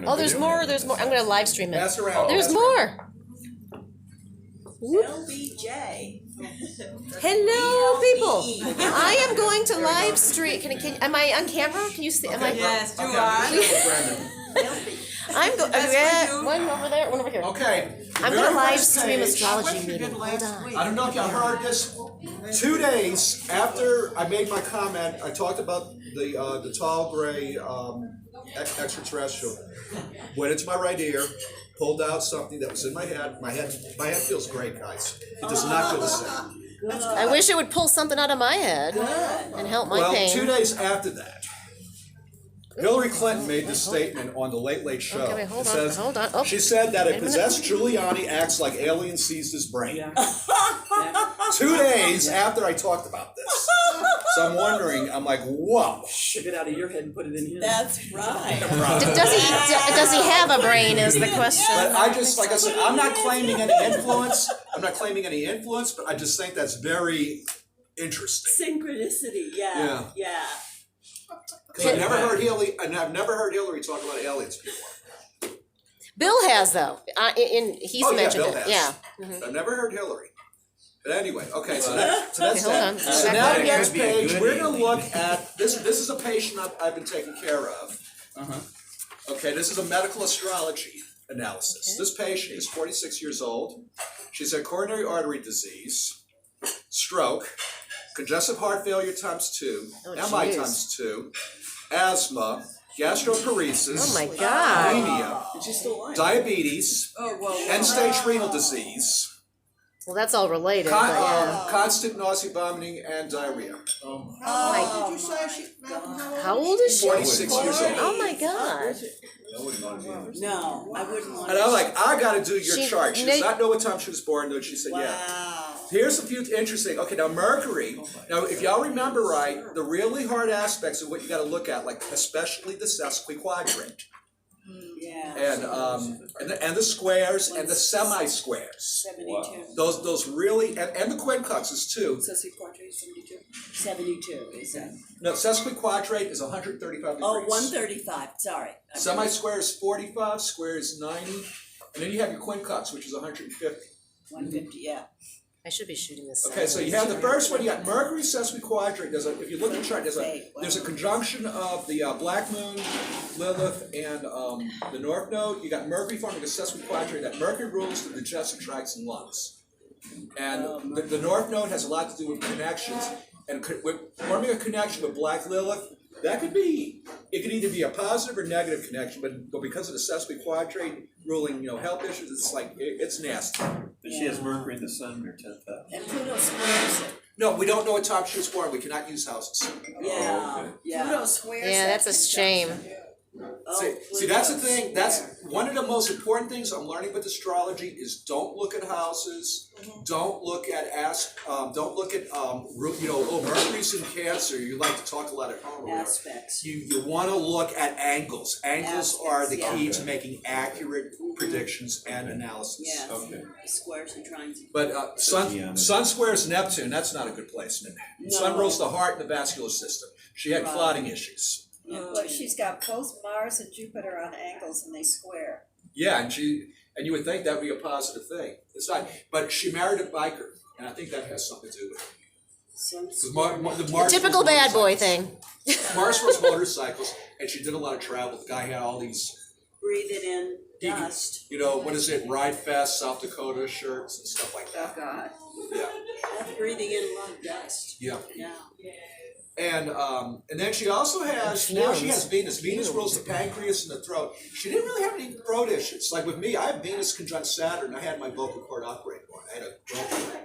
Oh, there's more. There's more. I'm gonna live stream it. Pass around. There's more. LBJ. Hello, people. I am going to live stream. Am I on camera? Can you see? Am I? Yes, you are. I'm going. One over there. One over here. Okay. I'm gonna live stream astrology meeting. Hold on. I don't know if y'all heard this. 2 days after I made my comment, I talked about the tall gray extraterrestrial. Went into my right ear, pulled out something that was in my head. My head feels great, guys. It does not feel the same. I wish it would pull something out of my head and help my pain. 2 days after that, Hillary Clinton made this statement on the Late Late Show. Okay, wait, hold on. Oh, she said that a wait a possessed Giuliani acts like alien seized his brain. 2 days after I talked about this. So I'm wondering, I'm like, whoa. Ship it out of your head and put it in his. That's right. does he have a brain? Is the question. But I just, like I said, I'm not claiming any influence. But I just think that's very interesting. Synchronicity, yeah. Because I've never heard Hillary talk about aliens before. Bill has though. He's mentioned Bill it. has. Yeah. I've never heard Hillary. But anyway, okay, so that's that. Hold on. So now the next page, we're going to look at, this is a patient I've been taking care of. Okay, this is a medical astrology analysis. Okay. This patient is 46 years old. She's had coronary artery disease, stroke, congestive heart failure times 2, MI times 2, asthma, gastroparesis, anemia, diabetes, end-stage renal disease. Well, that's all related. Constant nausea, vomiting, and diarrhea. How old is she? 46 years old. Oh my God. No, I wouldn't want to. And I'm like, I got to do your chart. She does not know what time she was born, though. She said, yeah. Here's a few interesting. Okay, now Mercury. Now, if y'all remember right, the really hard aspects of what you got to look at, like especially the sesquiquadrant. And the squares and the semi-squares. 72. Those really and the quincunxes too. Sesquiquadrate 72. 72 is that? No, sesquiquadrate is 135 degrees. Oh, 135. Sorry. Semi-square is 45. Square is 90. And then you have your quincunx, which is 150. 150. Yeah. I should be shooting this. Okay, so you have the first one. You got Mercury sesquiquadrate. If you look at the chart, there's a conjunction of the Black Moon, Lilith, and the North Node. You got Mercury forming a sesquiquadrate. That Mercury rules the digestive tracts and lungs, and the North Node has a lot to do with connections. And forming a connection with Black Lilith, it could either be a positive or negative connection, but because of the sesquiquadrate ruling, health issues, it's nasty. But she has Mercury in the Sun in her 10th house. And Pluto squares it. No, we don't know what time she was born. We cannot use houses. Yeah. Pluto squares. Yeah, that's a shame. See, that's the thing. That's one of the most important things I'm learning with astrology is don't look at houses. Don't look at Mercury's in Cancer. You like to talk a lot at home. Aspects. You want to look at angles. Angles are the key to making accurate predictions and analysis. Yes. Okay. Squares and triangles. But Sun squares Neptune. That's not a good placement. No. Sun rules the heart and the vascular system. She had clotting issues. Well, she's got both Mars and Jupiter on angles, and they square. Yeah, and you would think that would be a positive thing. It's not, but she married a biker, and I think that has something to do with it. The typical bad boy thing. Mars was motorcycles, and she did a lot of travel. The guy had all these. Breathe it in, dust. What is it? Ride Fast, South Dakota shirts and stuff like that. Oh God. Yeah. That's breathing in a lot of dust. Yeah. Yeah. And then she also has she has Venus. Venus rules the pancreas and the throat. She didn't really have any throat issues. Like with me, I have Venus conjunct Saturn. I had my vocal cord operated on. I had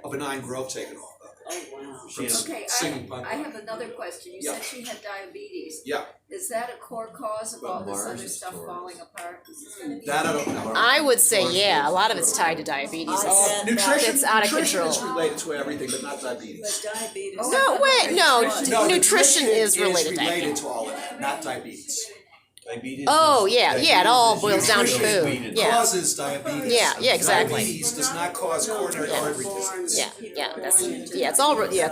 a benign growth taken off of it. Oh wow. Okay, I have another question. You said she had diabetes. Yeah. Is that a core cause of all this other stuff falling apart? That I don't know. I would say a lot of it's tied to diabetes. Nutrition, it's out of control. Nutrition is related to everything, but not diabetes. But diabetes. No, nutrition is related to all of that, not diabetes. Diabetes. It all boils down to food. Yeah. Causes diabetes. Yeah, exactly. Diabetes does not cause coronary artery disease. It's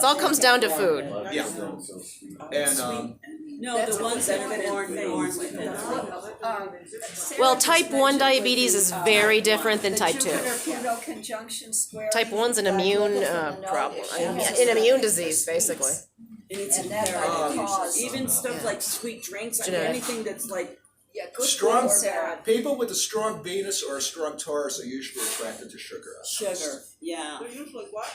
all comes down to food. Yeah. And No, That's the what ones we that said. are born with it. Well, Sarah type just 1 mentioned, diabetes is very different than the type 2. Jupiter-Pluto conjunction square. Type 1's an Like, immune look at the note, problem, it shows an us immune the disease, basically. And it's And that imperative. might cause. Even stuff Yeah. like sweet drinks, Genetic. anything that's like, Yeah, good Strong- point, Sarah. People with a strong Venus or a strong Taurus are usually attracted to sugar. sugar, yeah. They're usually what?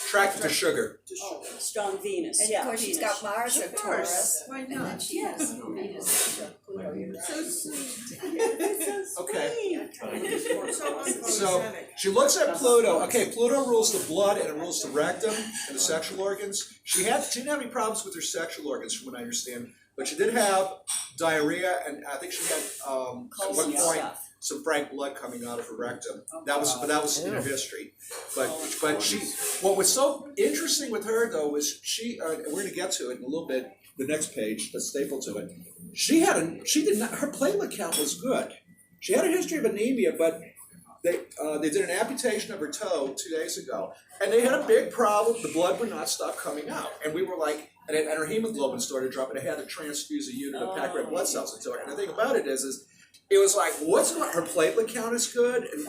Attracted to sugar. Oh, strong Venus, And yeah. of course, she's Venus. got Mars at Taurus, Why and then not? she has Venus at Pluto. So sweet. Okay. So So she looks at Pluto. Okay, Pluto rules the blood and it rules the rectum and the sexual organs. She didn't have any problems with her sexual organs, from what I understand, but she did have diarrhea, and I think she had at one Yeah. point some frank blood coming out of her rectum. That was in her history. But she, what was so interesting with her though was she, and we're going to get to it in a little bit. The next page, that's stapled to it. Her platelet count was good. She had a history of anemia, but they did an amputation of her toe 2 days ago, and they had a big problem. The blood would not stop coming out, and we were like, and her hemoglobin started dropping. They had to transfuse a unit of packed red blood cells into her. And the thing about it is it was like, her platelet count is good, and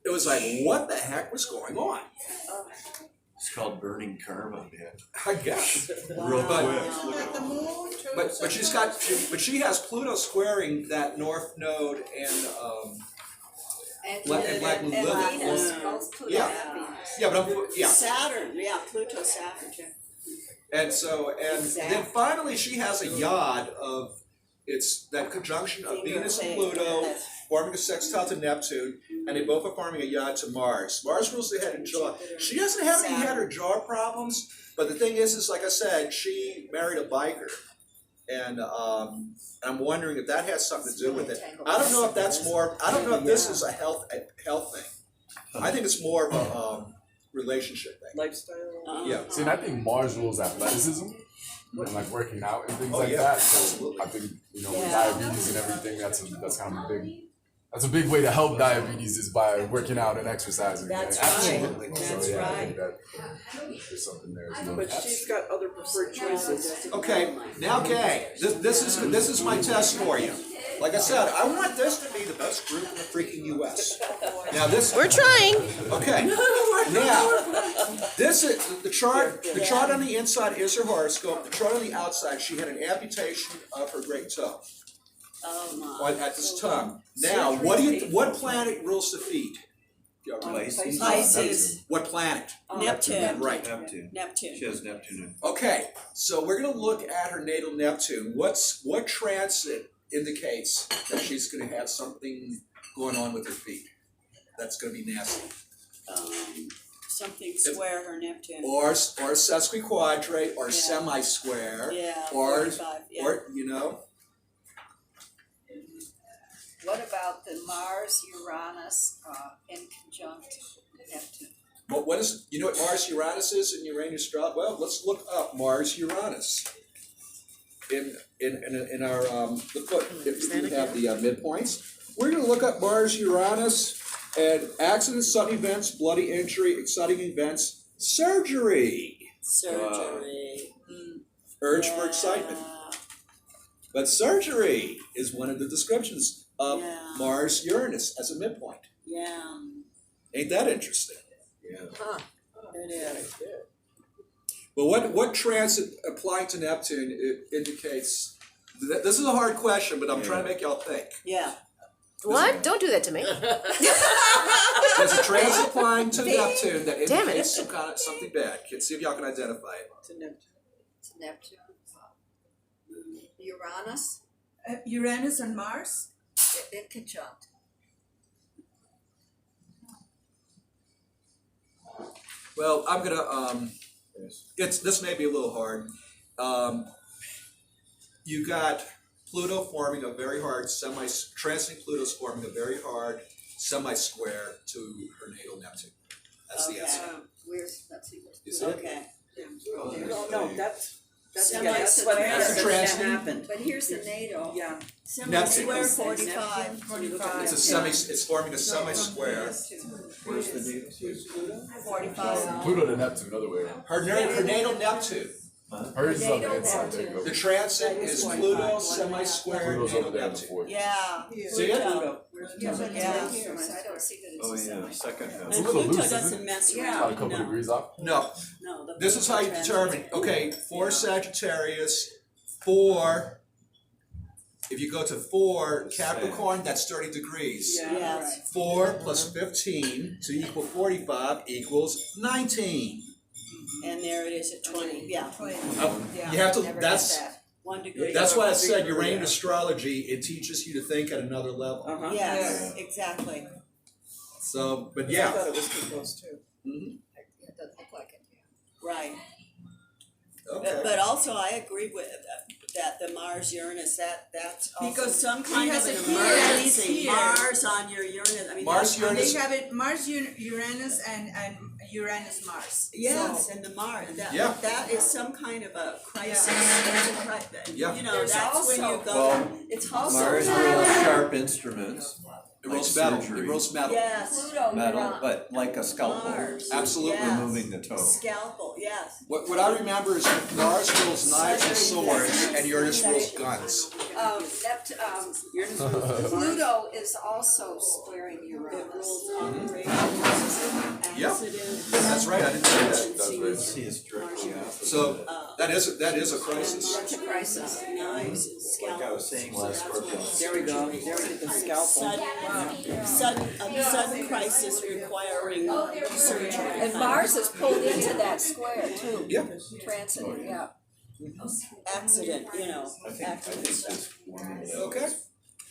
it was like, what the heck was going on? It's called burning karma, man. I guess. Real quick. But she has Pluto squaring that north node and Black Moon And Lilith. Venus, both Pluto Yeah. and Venus. Yeah, but Saturn, yeah, Pluto, Saturn too. and then finally she has a yod of that conjunction of Venus and Pluto forming a sextile to Neptune, and they both are forming a yod to Mars. Mars rules the head and jaw. She doesn't have any head or jaw problems, but the thing is like I said, she married a biker. And I'm wondering if that has something to do with it. I don't know if this is a health thing. I think it's more of a relationship thing. Lifestyle. Yeah. See, and I think Mars rules athleticism and like working out and things Oh, like yeah, that. So absolutely. I think with diabetes and everything, that's kind of a big way to help diabetes is by working out and exercising. That's right. Absolutely. That's I right. think that there's something there as well. But she's got other preferred choices. Okay, now Gay, this is my test for you. Like I said, I want this to be the best group in the freaking US. Now We're trying. Okay. Now, this is the chart. The chart on the inside is her horoscope. The chart on the outside, she had an amputation of her great toe Oh my. at this tongue. Now, what planet rules the feet? Pisces. Pisces, What planet? Neptune. Right. Neptune. Neptune. She has Neptune. Okay. So we're gonna look at her natal Neptune. What transit indicates that she's gonna have something going on with her feet? That's gonna be nasty. Something square her Neptune. Or sesquiquadrate, or Yeah. semi-square, Yeah, or 45, yeah. What about the Mars, Uranus, in conjunct Neptune? what is, you know what Mars Uranus is in Uranus drop? Well, let's look up Mars Uranus in our the foot, if we have the midpoints. We're gonna look up Mars Uranus and accidents, sudden events, bloody injury, exciting events, surgery, Surgery. urge for excitement. But surgery is one of the descriptions of Yeah. Mars Uranus as a midpoint. Yeah, Ain't that interesting? Yeah. it is. But what transit applying to Neptune indicates? This is a hard question, but I'm trying to make y'all think. Yeah. What? Don't do that to me. There's a transit applying to Neptune that Damn it. indicates something bad. See if y'all can identify it. To Neptune. It's Neptune. Uranus, Uranus and Mars? in conjunct. Well, I'm gonna this may be a little hard. You got Pluto forming a very hard transiting Pluto's forming a very hard semi-square to her natal Neptune. That's the answer. Let's see. You see it? Okay. No, that's Semi-square. what That's happened. a transit. That happened. But here's the natal. Yeah. Semi-square, Neptune. 45. 45. It's forming a semi-square. Where's the natal? 45. Pluto to Neptune, other way around. Her natal Neptune Hers is on They the don't inside. have There you go. The transit is Pluto semi-square Pluto's natal over there Neptune. before. Yeah. See it? Pluto. Yeah, but it's Yeah. right here, so I don't see that it's Oh, a yeah, semi. second house. And It's a little Pluto loose, isn't doesn't mess Yeah. About a around, couple no. degrees off. No, No, the this is how you Pluto determine, transit. okay, for Sagittarius, 4, if you go to 4 Capricorn, that's 30 degrees. Yeah. Yes. 4 plus 15 to equal 45 equals 19. And there it is at 20, yeah, You have to, Never got that's, that. 1 degree. that's why I said Uranian astrology, it teaches you to think at another level. Uh-huh. Yes, exactly. So, but I yeah. thought it was too close too. Mhm. It doesn't look like it. Right. Okay. But also I agree with that the Mars Uranus, that's also Because some he kind of has an it here and it's emergency. here. Mars on your Uranus, I mean. Mars, that's- Uranus. They have it Mars, Uranus, and Uranus, Mars. Yes, So, and the Mars, Yeah. that is some kind of a crisis. Yeah. You know, There's that's when you also- go, Well, it's also. Mars rolls sharp instruments, It rolls like metal, surgery. it rolls metal. Yes, Pluto, metal, you're on. but like a scalpel, Mars. Absolutely. Yes. removing the toe. Scalpel, yes. What I remember is that Mars rules knives and swords, and Uranus rules guns. Pluto is also squaring It Uranus. rules operations, Yep. accidents. That's right, I didn't say that. That's right. See, it's directly opposite. So that is a crisis. That's a crisis. Knives, Like I was saying last Scorpio. There we go. There we get the scalpel. Sudden crisis requiring surgery. And Mars is pulled into that square too. Yeah. Transit, yeah. Accident, you know, I think accidents. this woman that Okay. was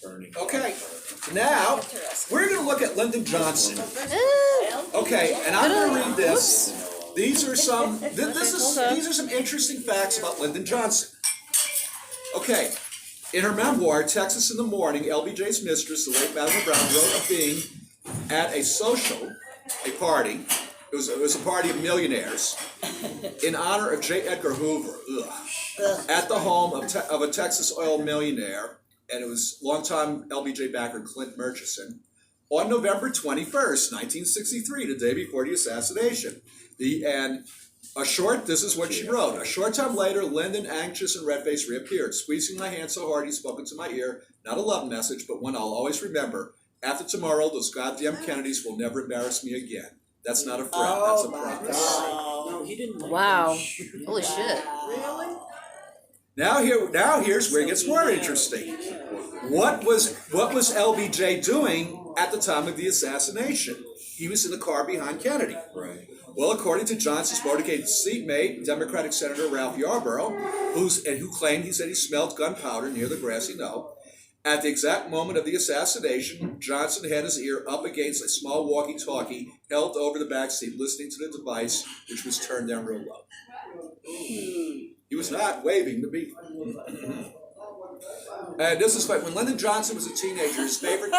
burning. Okay. Now we're gonna look at Lyndon Johnson. Okay, and I'm gonna read this. These are some these are some interesting facts about Lyndon Johnson. Okay. In her memoir, Texas in the Morning, LBJ's mistress, the late Madeline Brown, wrote of being at a party. It was a party of millionaires in honor of J. Edgar Hoover. At the home of a Texas oil millionaire, and it was longtime LBJ backer Clint Murchison, on November 21st, 1963, the day before the assassination. This is what she wrote. A short time later, Lyndon, anxious and red-faced, reappeared. Squeezing my hand so hard, he spoke into my ear. Not a love message, but one I'll always remember. After tomorrow, those goddamn Kennedys will never embarrass me again. That's not a threat, that's a promise. No, he didn't like Wow. Holy shit. Really? Now here's where it gets more interesting. What was LBJ doing at the time of the assassination? He was in the car behind Kennedy. Right. Well, according to Johnson's motorcade seatmate, Democratic Senator Ralph Yarborough, who claimed he smelled gunpowder near the grassy knoll, at the exact moment of the assassination, Johnson had his ear up against a small walkie-talkie held over the back seat, listening to the device, which was turned down real low. He was not waving the beat. And this is when Lyndon Johnson was a teenager. His favorite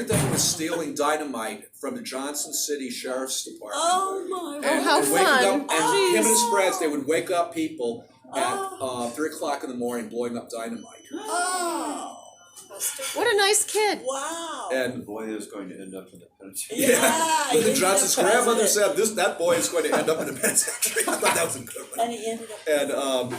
thing was stealing dynamite from the Johnson City Sheriff's Department. Oh my And, how and waking fun. up, and Jeez. him and his friends, they would wake up people at 3 o'clock in the morning, blowing up dynamite. Oh, What a nice kid. wow. The And boy is going to end up in the penitentiary. Yeah, Lyndon he's Johnson's the grandmother president. said, "That boy is going to end up in the penitentiary." I thought that was a good one. And he ended up.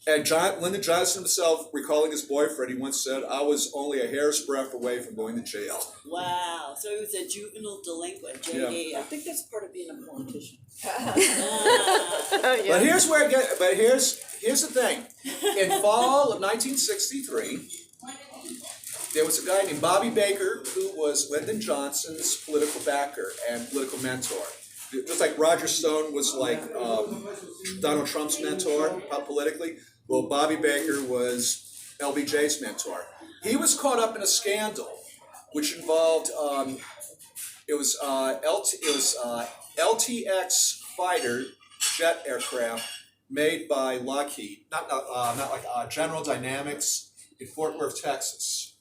And Lyndon Johnson himself, recalling his boyfriend, he once said, "I was only a hair's breadth away from going to jail." Wow. So he was a juvenile delinquent, JD. I think that's part of being a politician. Ah. Oh, yeah. But here's where here's the thing. In fall of 1963, there was a guy named Bobby Baker who was Lyndon Johnson's political backer and political mentor. Just like Roger Stone was like Donald Trump's mentor politically, well, Bobby Baker was LBJ's mentor. He was caught up in a scandal, which involved LTX fighter jet aircraft made by Lockheed, not General Dynamics in Fort Worth, Texas.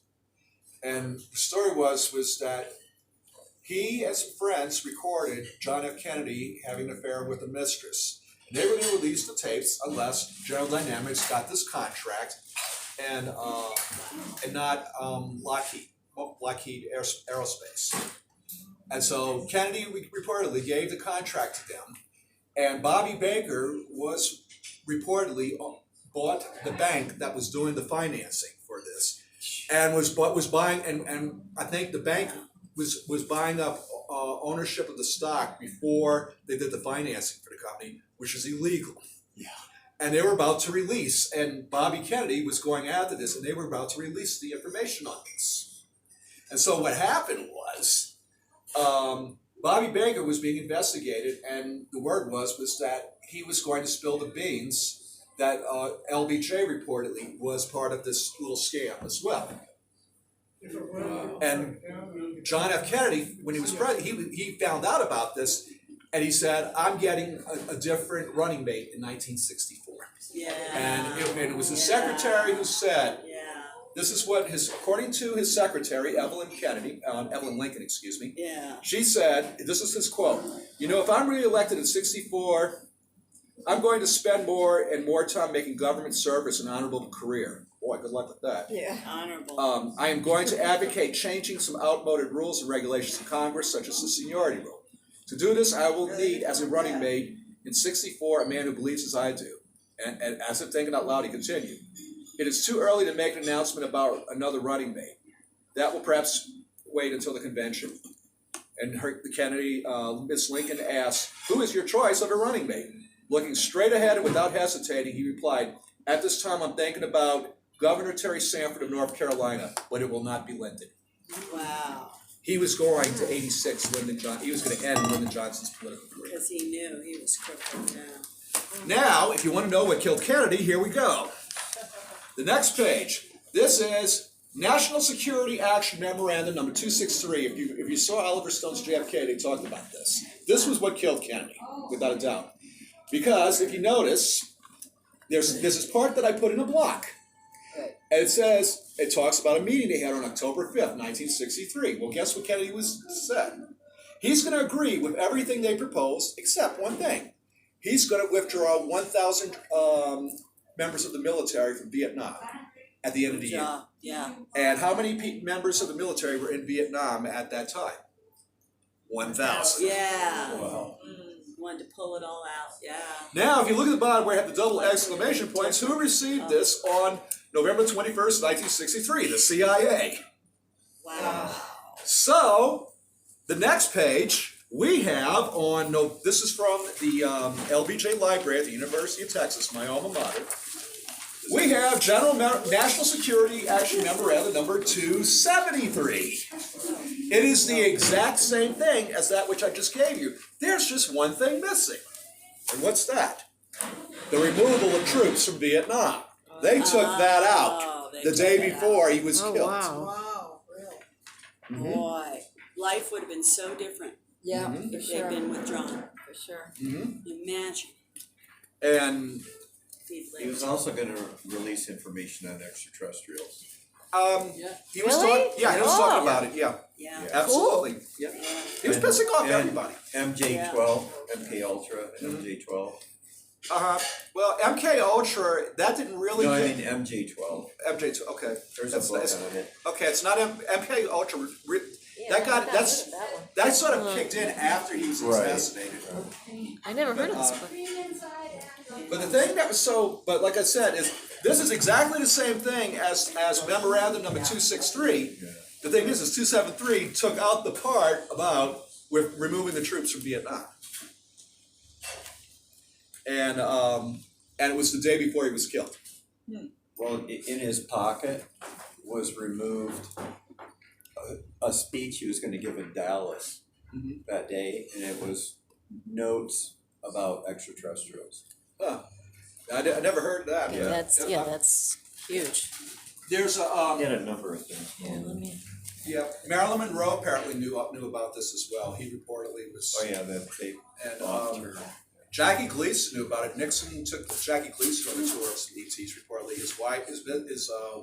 And the story was that he and some friends recorded John F. Kennedy having an affair with a mistress. And they were going to release the tapes unless General Dynamics got this contract and not Lockheed Aerospace. And so Kennedy reportedly gave the contract to them. And Bobby Baker was reportedly bought the bank that was doing the financing for this, and was buying, and I think the bank was buying up ownership of the stock before they did the financing for the company, which is illegal. Yeah. And they were about to release, and Bobby Kennedy was going after this, and they were about to release the information on this. And so what happened was, Bobby Baker was being investigated, and the word was that he was going to spill the beans that LBJ reportedly was part of this little scam as well. And John F. Kennedy, when he was president, he found out about this, and he said, "I'm getting a different running mate in 1964." Yeah. And it was his secretary who said, Yeah. this is what according to his secretary, Evelyn Lincoln, excuse me. Yeah. She said, this is his quote, if I'm reelected in 64, I'm going to spend more and more time making government service an honorable career. Boy, good luck with that. Yeah. Honorable. I am going to advocate changing some outmoded rules and regulations in Congress, such as the seniority rule. To do this, I will need as a running mate in 64 a man who believes as I do. And as if thinking out loud, he continued, "It is too early to make an announcement about another running mate. That will perhaps wait until the convention." And Kennedy, Miss Lincoln asked, "Who is your choice of a running mate?" Looking straight ahead and without hesitating, he replied, "At this time, I'm thinking about Governor Terry Sanford of North Carolina, but it will not be Lyndon." Wow. He was going to 86 Lyndon Johnson. He was going to end Lyndon Johnson's political career. Because he knew he was crooked. Yeah. Now, if you want to know what killed Kennedy, here we go. The next page. This is National Security Action Memorandum number 263. If you saw Oliver Stone's JFK, they talked about this. This was what killed Kennedy, without a doubt. Because if you notice, there's this part that I put in a block. And it talks about a meeting they had on October 5th, 1963. Well, guess what Kennedy said? He's going to agree with everything they proposed, except one thing. He's going to withdraw 1,000 members of the military from Vietnam at the end of the year. Yeah. And how many members of the military were in Vietnam at that time? 1,000. Yeah. Wow. Wanted to pull it all out. Yeah. Now, if you look at the bottom where I have the double exclamation points, who received this on November 21st, 1963? The CIA. Wow. So, the next page we have this is from the LBJ Library at the University of Texas, my alma mater. We have National Security Action Memorandum number 273. It is the exact same thing as that which I just gave you. There's just one thing missing. And what's that? The removal of troops from Vietnam. They took that out the day before he was killed. Wow. Wow, really? Mhm. Boy, life would have been so different Yeah, Mhm. for if sure, they'd been withdrawn. for sure. Imagine. And if he'd He was lived. also gonna release information on extraterrestrials. he was Really? he was talking about it, yeah. Yeah. Absolutely. Yeah. He was pissing off And everybody. MJ-12, MK Ultra, and MJ-12. Well, MK Ultra, that didn't really No, I get mean MJ-12. MJ. Okay, There's That's a book nice. on it. okay, it's not MK Ultra. That sort of kicked in after he was Right. assassinated. I never heard of this book. But the thing that was but like I said, this is exactly the same thing as memorandum number 263. The thing is 273 took out the part about with removing the troops from Vietnam. And it was the day before he was killed. Well, in his pocket was removed a speech he was gonna give in Dallas Mhm. that day, and it was notes about extraterrestrials. Huh. I never heard that. Yeah. That's huge. There's He a had a number of things. Marilyn Monroe apparently knew about this as well. He reportedly was. Oh yeah, that they And offed her. Jackie Gleason knew about it. Nixon took Jackie Gleason on a tour of ETs reportedly. His wife, his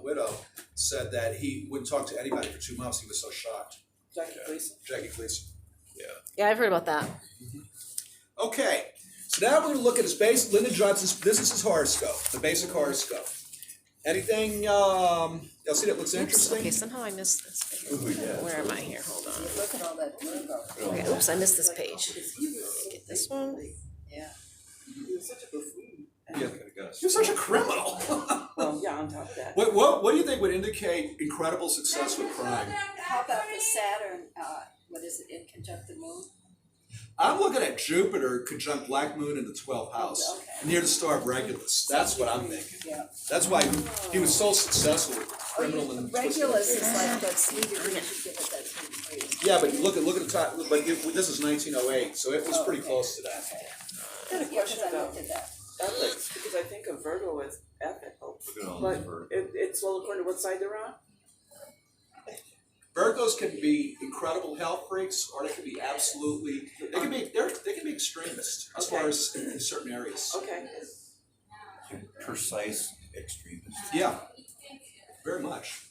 widow, said that he wouldn't talk to anybody for 2 months. He was so shocked. Jackie Gleason. Jackie Gleason. Yeah, I've heard about that. Okay, so now we're going to look at his base. Lyndon Johnson's. This is his horoscope, the basic horoscope. Anything y'all see that looks Oops, interesting? okay, somehow I missed this. Ooh, yeah. Where am I here? Hold on. Look at all that Virgo. Okay, oops, I missed this page. Get this one. Yeah. He was such a buffoon. Yeah. Could've got a You're such a criminal. Well, yeah, on top of that. What do you think would indicate incredible success with crime? How about the Saturn, what is it, in conjunct the moon? I'm looking at Jupiter conjunct Black Moon in the 12th house, Okay. near the star of Regulus. That's what I'm thinking. Yeah. That's why he was so successful with criminal and twisted Regulus is affairs. like that sleepy you give it that 10 degrees. Yeah, but look at the top. But this is 1908, so it was Oh, pretty okay. close to that. I had a Yeah, 'cause question I about looked at that. ethics, because I think of Virgo as ethical. Look at all But these birds. it's all according to what side they're on? Virgos can be incredible health freaks, or they can be absolutely. They can be extremists as far as in certain areas. Okay. Precise extremist. Yeah, very much.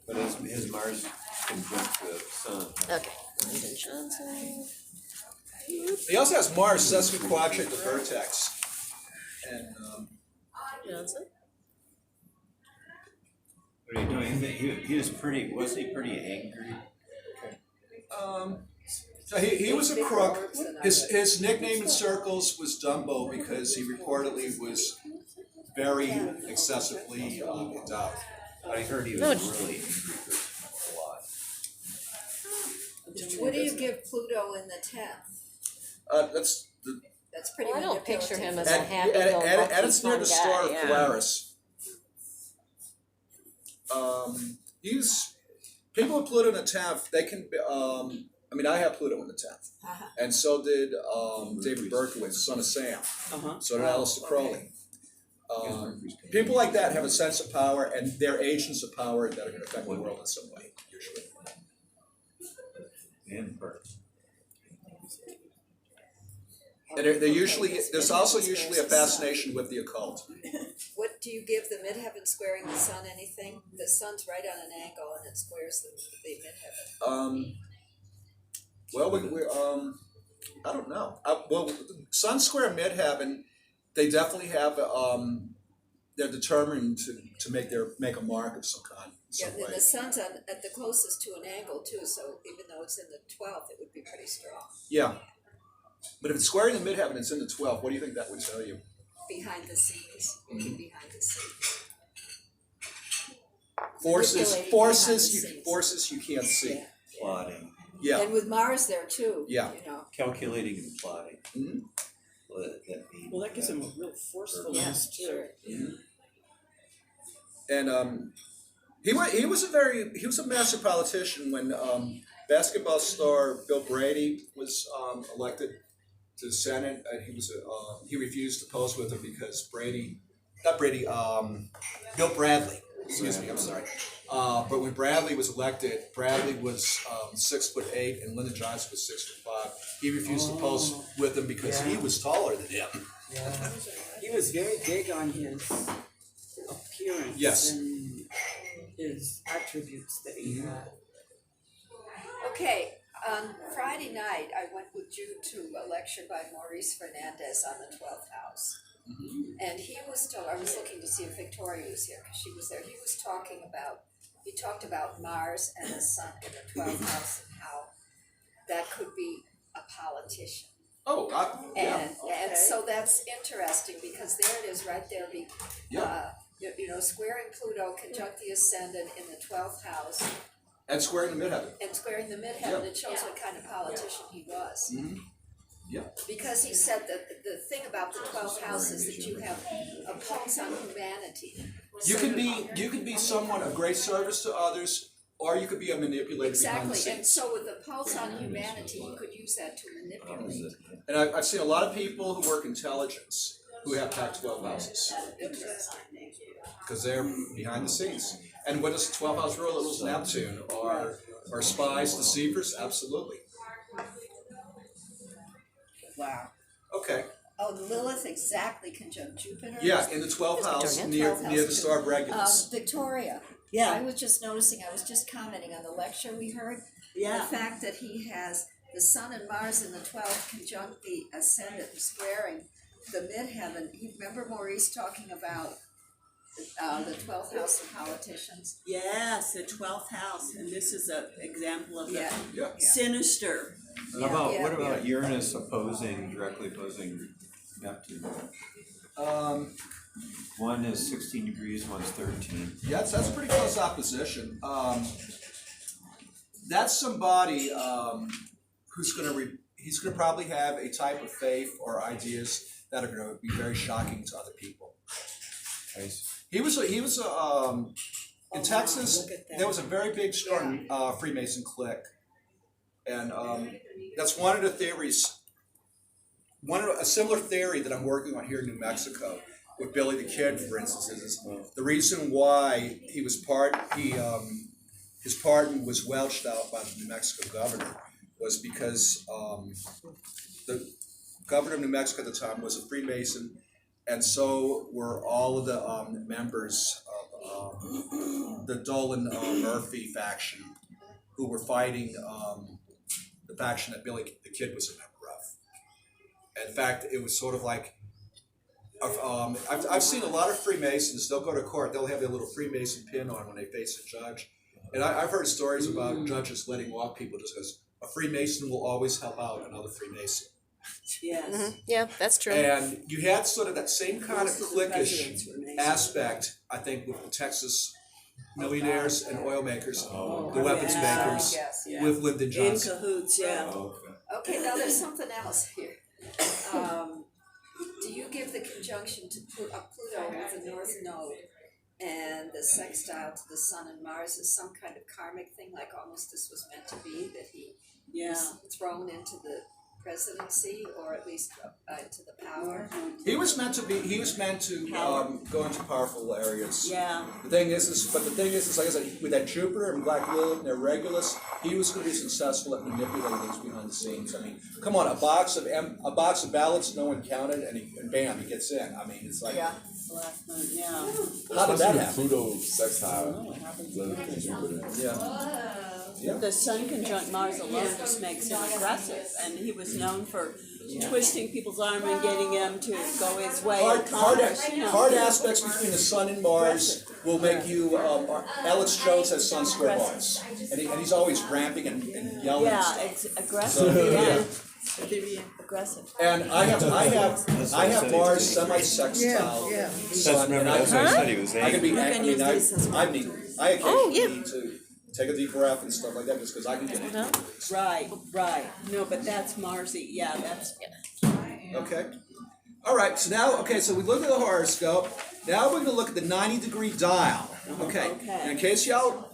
But his Mars conjunct the Sun. Okay. Lyndon Johnson. He also has Mars sesquiquadrate the vertex, and Johnson. What are you doing? He was pretty. Was he pretty angry? so he was a Big crook. orbs and all His that. his nickname in circles was Dumbo because he reportedly was very excessively endowed. I heard he was No, really angry for a lot. What do you give Pluto in the 10th? That's the That's pretty Well, I don't picture him as a and happy-go-lucky it's near fun the star guy. of Polaris. He's people with Pluto in the 10th. They can be. I mean, I have Pluto in the 10th, Uh-huh. and so did David Berkowitz, son of Sam. Uh-huh. So did Aleister Crowley. People like that have a sense of power, and they're agents of power that are going to affect the world in some way, usually. And birds. And they're usually there's also usually a fascination with the occult. What do you give the midheaven squaring the sun anything? The sun's right on an angle and it squares the midheaven. Well, we I don't know. Well, Sun Square Midheaven, they definitely have. They're determined to make a mark of some kind. Yeah, Some and way. the sun's at the closest to an angle too, so even though it's in the 12th, it would be pretty strong. Yeah, but if it's squaring the midheaven, it's in the 12th. What do you think that would tell you? Behind the scenes, looking behind the scenes. Forces you can't see. Yeah. Plotting. Yeah, And with Mars there too. Yeah. You know. Calculating and plotting. Mhm. Well, that means. Well, that gives him a real forcefulness too. and he was a master politician when basketball star Bill Brady was elected to the Senate. And he refused to pose with him because Bill Bradley. Excuse me, I'm sorry. But when Bradley was elected, Bradley was 6'8" and Lyndon Johnson was 6'5". He refused to pose with him because he was taller than him. He was very big on his appearance Yes. and his attributes that he had. Okay, on Friday night, I went with Jude to a lecture by Maurice Fernandez on the 12th house. And he was I was looking to see if Victoria was here because she was there. He talked about Mars and the sun in the 12th house and how that could be a politician. Oh, yeah. And so that's interesting because there it is right there. Squaring Pluto conjunct the ascendant in the 12th house And squaring the midheaven. and squaring the midheaven. It shows what kind of politician he was. Mm-hmm. Yeah. Because he said that the thing about the 12th house is that you have a pulse on humanity. You can be someone of great service to others, or you could be a manipulator behind the Exactly, and scenes. so with the pulse on humanity, you could use that to manipulate. And I've seen a lot of people who work intelligence who have packed 12 houses Interesting. because they're behind the scenes. And what does the 12th house rule? It rules Neptune. Are spies deceivers? Absolutely. Wow. Okay. Oh, Lilith exactly conjunct Jupiter. Yeah, in the 12th house, Victoria. near the star of Regulus. Victoria. Yeah. I was just noticing, I was just commenting on the lecture we heard. The Yeah. fact that he has the sun and Mars in the 12th conjunct the ascendant and squaring the midheaven. Remember Maurice talking about the 12th house of politicians. Yes, the 12th house, and this is an example of the Yeah. Yeah. sinister. How about, Yeah. what about Uranus directly opposing Neptune? One is 16 degrees, one's 13. Yeah, that's a pretty close opposition. That's somebody he's gonna probably have a type of faith or ideas that are gonna be very shocking to other people. Nice. He was in Texas. Look at that. There was a very big, strong Freemason clique, and that's one of the theories. A similar theory that I'm working on here in New Mexico with Billy the Kid, for instance, is the reason why his pardon was welched out by the New Mexico governor was because the governor of New Mexico at the time was a Freemason, and so were all of the members of the Dolan Murphy faction, who were fighting the faction that Billy the Kid was a member of. In fact, it was sort of like, I've seen a lot of Freemasons, they'll go to court, they'll have their little Freemason pin on when they face a judge. And I've heard stories about judges letting off people just because a Freemason will always help out another Freemason. Yes. Yeah, that's true. And you had sort of that same kind of Most of the cliquish presidents were Masons. aspect, I think, with the Texas millionaires and oil makers, Oh. the weapons Yeah. makers, Yes, yeah. with Lyndon In Johnson. cahoots, yeah. Oh, okay. Okay, now there's something else here. Do you give the conjunction to Pluto with the North Node and the sextile to the Sun and Mars as some kind of karmic thing, like almost this was meant to be, that he Yeah. was thrown into the presidency or at least into the power? He was meant to go into powerful areas. Yeah. The thing is, like I said, with that Jupiter and Black Lilith and their Regulus, he was going to be successful at manipulating things behind the scenes. I mean, come on, a box of ballots no one counted, and bam, he gets in. I mean, it's like, Black moon, yeah. how did Especially that with happen? Pluto sextile. Oh, it happens. Lilith and Jupiter. Yeah. The Sun conjunct Mars alone just makes him aggressive, and he was known for twisting people's arm and getting them to go his way. in Congress, you know. Hard aspects between the Sun and Mars will make you. Alex Jones has Sun square Mars, and he's always ramping and yelling. and Yeah, stuff. it's aggressive. Yeah. Aggressive. And I have Mars semi-sextile Sun, and That's what I said, he was I can be. You can use this as well. I occasionally yeah. need to take a deep breath and stuff like that, just because I can get into it. Right. No, but that's Marsy. Yeah, that's. Okay. All right. So now, so we look at the horoscope. Now we're going to look at the 90-degree dial. Okay. Okay. And in case y'all,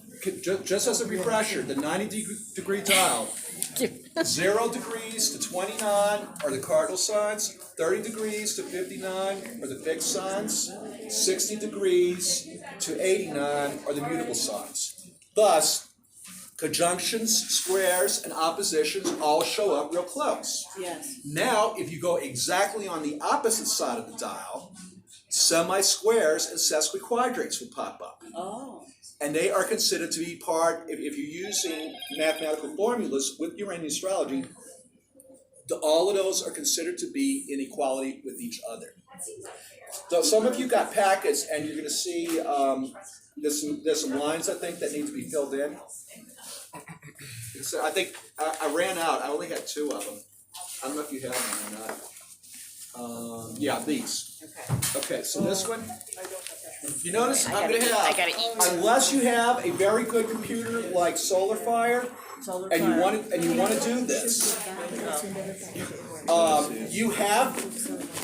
just as a refresher, the 90-degree dial. 0 degrees to 29 are the cardinal signs. 30 degrees to 59 are the fixed signs. 60 degrees to 89 are the mutable signs. Thus, conjunctions, squares, and oppositions all show up real close. Yes. Now, if you go exactly on the opposite side of the dial, semi-squares and sesquiquadrates will pop up. Oh. And they are considered to be part, if you're using mathematical formulas with Uranian astrology, all of those are considered to be in equality with each other. So some of you got packets, and you're going to see there's some lines, I think, that need to be filled in. So I think I ran out. I only had 2 of them. I don't know if you have them or not. Yeah, these. Okay, so this one. You notice I'm going to have, unless you have a very good computer like SolarFire, and you want to do this, you have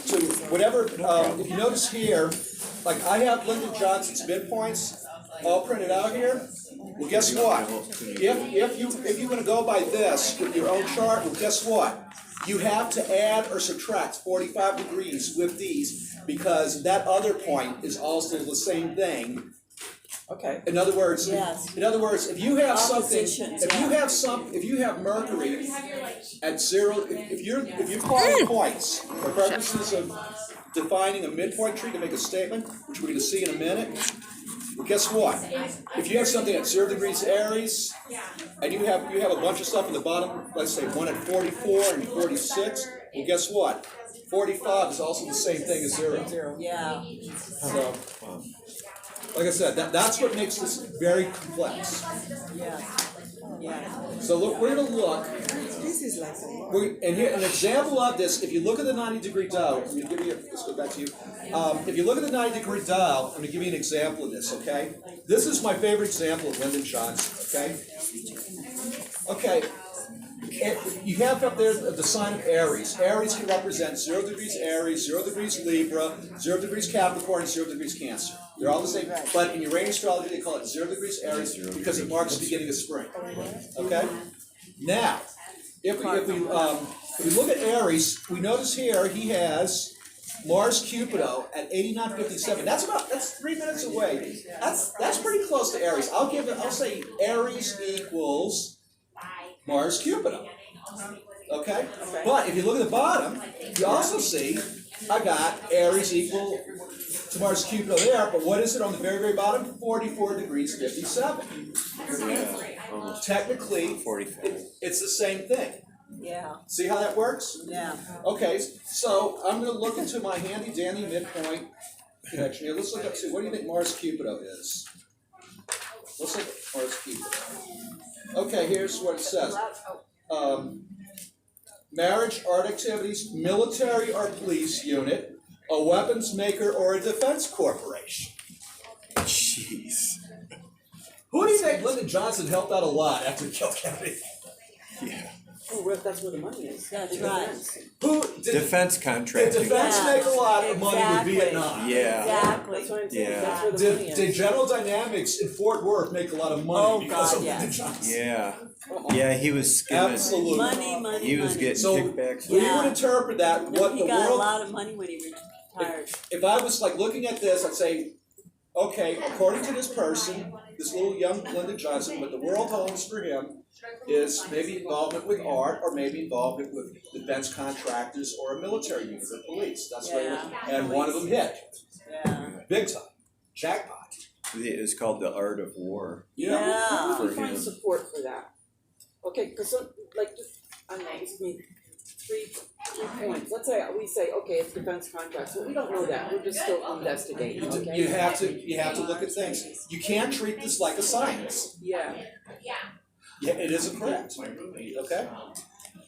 to whatever. If you notice here, like I have Lyndon Johnson's midpoints all printed out here. Well, guess what? If you're going to go by this with your own chart, well, guess what? You have to add or subtract 45 degrees with these because that other point is also the same thing. Okay. In other words, Yes. if you have something, Oppositions, if you have Mercury at 0, if you're plotting points for purposes of defining a midpoint tree to make a statement, which we're going to see in a minute. Well, guess what? If you have something at 0 degrees Aries, and you have a bunch of stuff in the bottom, let's say one at 44 and 46, well, guess what? 45 is also the same thing as 0. Yeah. So, like I said, that's what makes this very complex. Yeah. Yeah. So look, we're gonna look. This is like And here, an example of this, if you look at the 90-degree dial, I'm gonna give you, let's go back to you. If you look at the 90-degree dial, I'm gonna give you an example of this, okay? This is my favorite example of Lyndon Johnson, okay? Okay, you have up there the sign of Aries. Aries can represent 0 degrees Aries, 0 degrees Libra, 0 degrees Capricorn, 0 degrees Cancer. They're all the same, but in Uranian astrology they call it 0 degrees Aries because it marks the beginning of spring. Okay? Now, if we look at Aries, we notice here he has Mars Cupido at 8957. That's 3 minutes away. That's pretty close to Aries. I'll say Aries equals Mars Cupido. Okay? But if you look at the bottom, you also see I got Aries equal to Mars Cupido there, but what is it on the very, very bottom? 44 degrees 57. Technically, it's the same thing. Yeah. See how that works? Yeah. Okay, so I'm going to look into my handy dandy midpoint connection here. Let's look up, what do you think Mars Cupido is? Let's look at Mars Cupido. Okay, here's what it says. Marriage, art activities, military or police unit, a weapons maker, or a defense corporation. Jeez. Who do you think Lyndon Johnson helped out a lot after he killed Kennedy? Yeah. Oh, well, that's where the money is. That's right. Who did Defense did contracting. defense make a lot of money with Exactly. Vietnam? Yeah. Exactly. That's what I'm saying, Yeah. that's where the money Did is. General Dynamics in Fort Worth make a lot of money Oh, because God, of Lyndon yes. Johnson? Yeah. Yeah, he was skimming. Absolutely. Money. He was money. getting So, kickbacks. We Yeah. would interpret that No, what he the got a world. lot of money when he retired. If I was like looking at this, I'd say, okay, according to this person, this little young Lyndon Johnson, what the world holds for him is maybe involvement with art or maybe involvement with defense contractors or a military unit or police. That's what Yeah. and one of them hit. Yeah. Big time. Jackpot. It was called The Art of War. You know? Yeah. How do we For find him. support for that? Okay, because like, just, I don't know, give me three points. Let's say, we say, okay, it's defense contracts, but we don't know that, we're just still investigating, okay? You have to look at things. You can't treat this like a science. Yeah. Yeah, it isn't correct. Okay?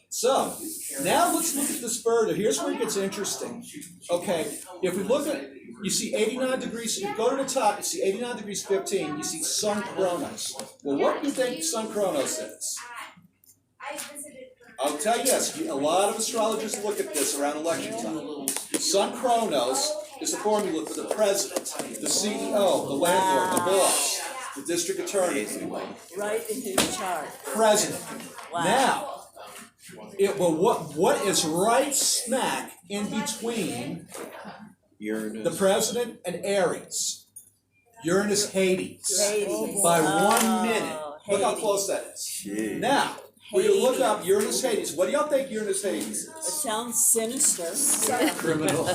So, now let's look at this further. Here's where it gets interesting. Okay, if we look at, you see 89 degrees, if you go to the top, you see 89 degrees 15, you see Sun Chronos. Well, what do you think Sun Chronos is? I'll tell you this, a lot of astrologers look at this around election time. Sun Chronos is the formula for the president, the CEO, the landlord, the boss, the district attorney, Right in his chart. president. Wow. Now, what is right smack in between Uranus. the president and Aries? Uranus Hades. Hades. By Oh, 1 minute. Look how Hades. close that is. Jeez. Now, when you look Hades. up Uranus Hades, what do y'all think Uranus Hades It is? sounds sinister. Criminal. A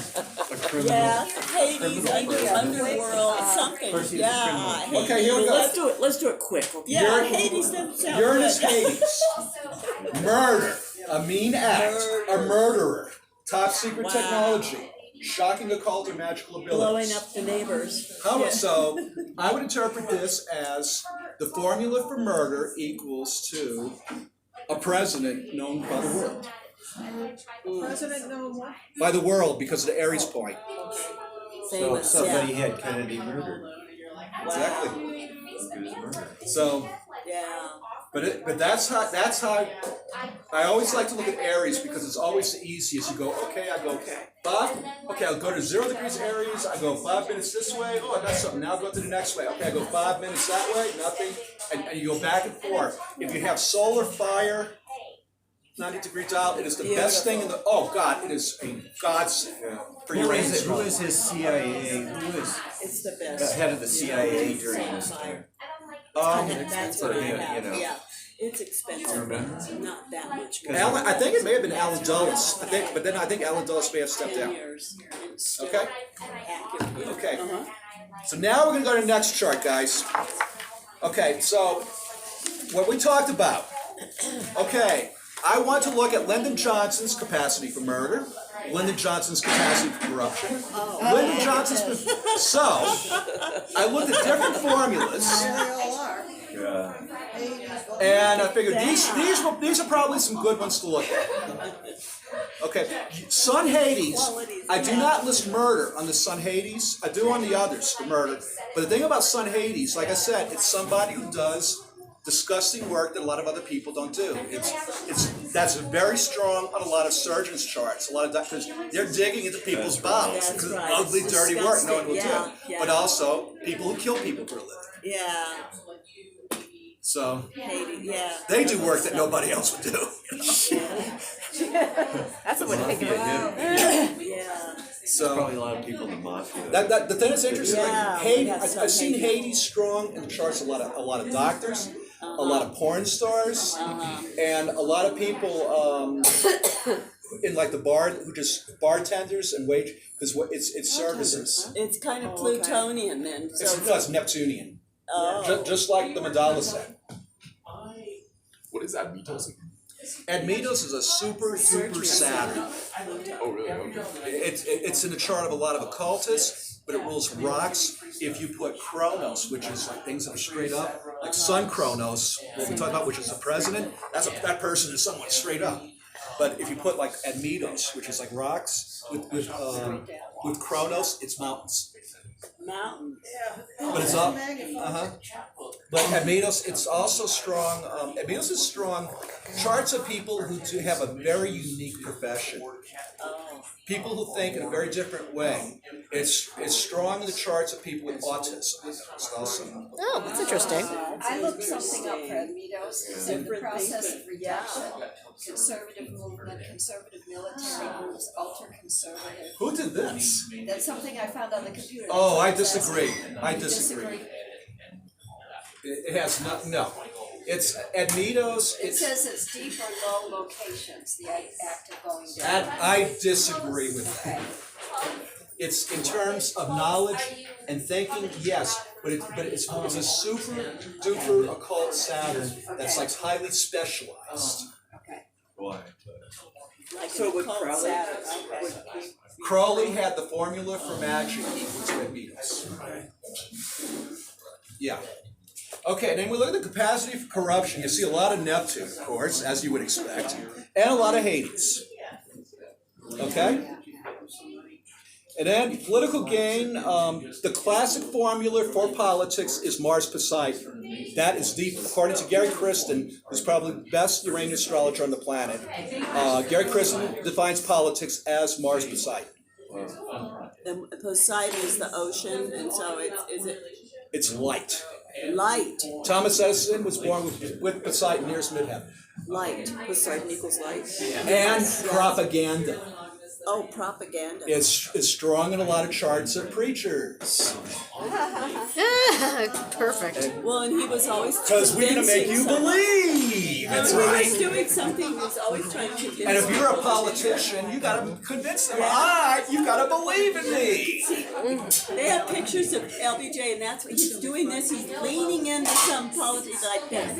criminal. Yeah, Hades, underworld, something. Yeah. Hades. Okay, here we go. Let's do it quick, okay? Yeah, Hades doesn't sound Uranus good. Hades. Murder. A mean act. A murderer. Top secret Wow. technology. Shocking occult or magical abilities. Blowing up the neighbors. How, Yeah. so, I would interpret this as the formula for murder equals to a president known by the world. President no more. By the world, because of the Aries point. So Famous, somebody yeah. had Kennedy murdered. Exactly. He was murdered. So, Yeah. but that's how I always like to look at Aries because it's always the easiest. You go, okay, I go, okay, I'll go to 0 degrees Aries, I go 5 minutes this way, oh, I got something, now I'll go to the next way. Okay, I go 5 minutes that way, nothing, and you go back and forth. If you have solar fire, 90-degree dial, it is the best thing in the, oh God, it is a godsend for your Who is his CIA? Who is It's the the best. head of the CIA during this time? That's what I you have, know. yeah. It's expensive, not that much. more. Alan, I think it may have been Alan Dulles, but then I think Alan Dulles may have stepped 10 down. years. It's still Okay? accurate. Okay. Uh-huh. So now we're gonna go to the next chart, guys. Okay, so what we talked about. Okay, I want to look at Lyndon Johnson's capacity for murder. Lyndon Johnson's capacity for corruption. Lyndon Johnson's. So, I looked at different formulas. Yeah. And I figured these are probably some good ones to look at. Okay, Sun Hades. I do not list murder on the Sun Hades. I do on the others, the murder. But the thing about Sun Hades, like I said, it's somebody who does disgusting work that a lot of other people don't do. That's very strong on a lot of surgeons' charts. A lot of doctors, they're digging into people's bowels because right. ugly, It's dirty work no one will disgusting. do. Yeah. But also people who kill people for a living. Yeah, So yeah. they do work that nobody else would do. That's a way to think of it. Yeah. So Probably a lot of people in the mafia. the thing that's interesting, Yeah, like we Hades, got some I've seen Hades. Hades strong in the charts. A lot of doctors, a lot of porn stars, and a lot of people in like the bar who just bartenders and wage because it's services. It's kind of Plutonian then. So It's Neptunian, oh. just like the mandala set. What is that? Beatles? Admetos is a super Saturn. Oh, really? Okay. It's in the chart of a lot of occultists, but it rules rocks. If you put Kronos, which is like things that are straight up, like Sun Kronos, what we talk about, which is the president, that person is somewhat straight up. But if you put like Admetos, which is like rocks, with Kronos, it's mountains. Mountains. But it's up. But Admetos, it's also strong. Admetos is strong. Charts of people who do have a very unique profession. People who think in a very different way. It's strong in the charts of people with autism. It's also. Oh, that's interesting. I looked something up for Admetos, it's in the process of reduction, conservative movement, conservative military groups, ultra-conservative. Who did this? That's something I found on the computer. Oh, I That's disagree. I You disagree. It has not. No, it's Admetos. It says it's deep or low locations, the act of going And down. I disagree with that. Okay. It's in terms of knowledge and thinking, yes, but it's a super duper occult Saturn that's like highly specialized. Okay. Why? Like So would cult Crowley, Saturn. Okay. Crowley had the formula for magic with Admetos. Yeah. Okay, then we look at the capacity for corruption. You see a lot of Neptune, of course, as you would expect, and a lot of Hades. Okay? And then political gain, the classic formula for politics is Mars Poseidon. That is deep. According to Gary Kristen, who's probably the best Uranian astrologer on the planet, Gary Kristen defines politics as Mars Poseidon. And Poseidon is the ocean, and so is it It's light. light? Thomas Edison was born with Poseidon nearest midheaven. Light. Poseidon equals light. And propaganda. Oh, propaganda. It's strong in a lot of charts of preachers. Perfect. Well, and he was always Because we're going to make you convincing believe. someone. That's When he was right. doing something, he was always trying to convince And if you're a people. politician, you got to convince them, you got to believe in me. They have pictures of LBJ, and that's what he's doing. This, he's leaning into some politics like that.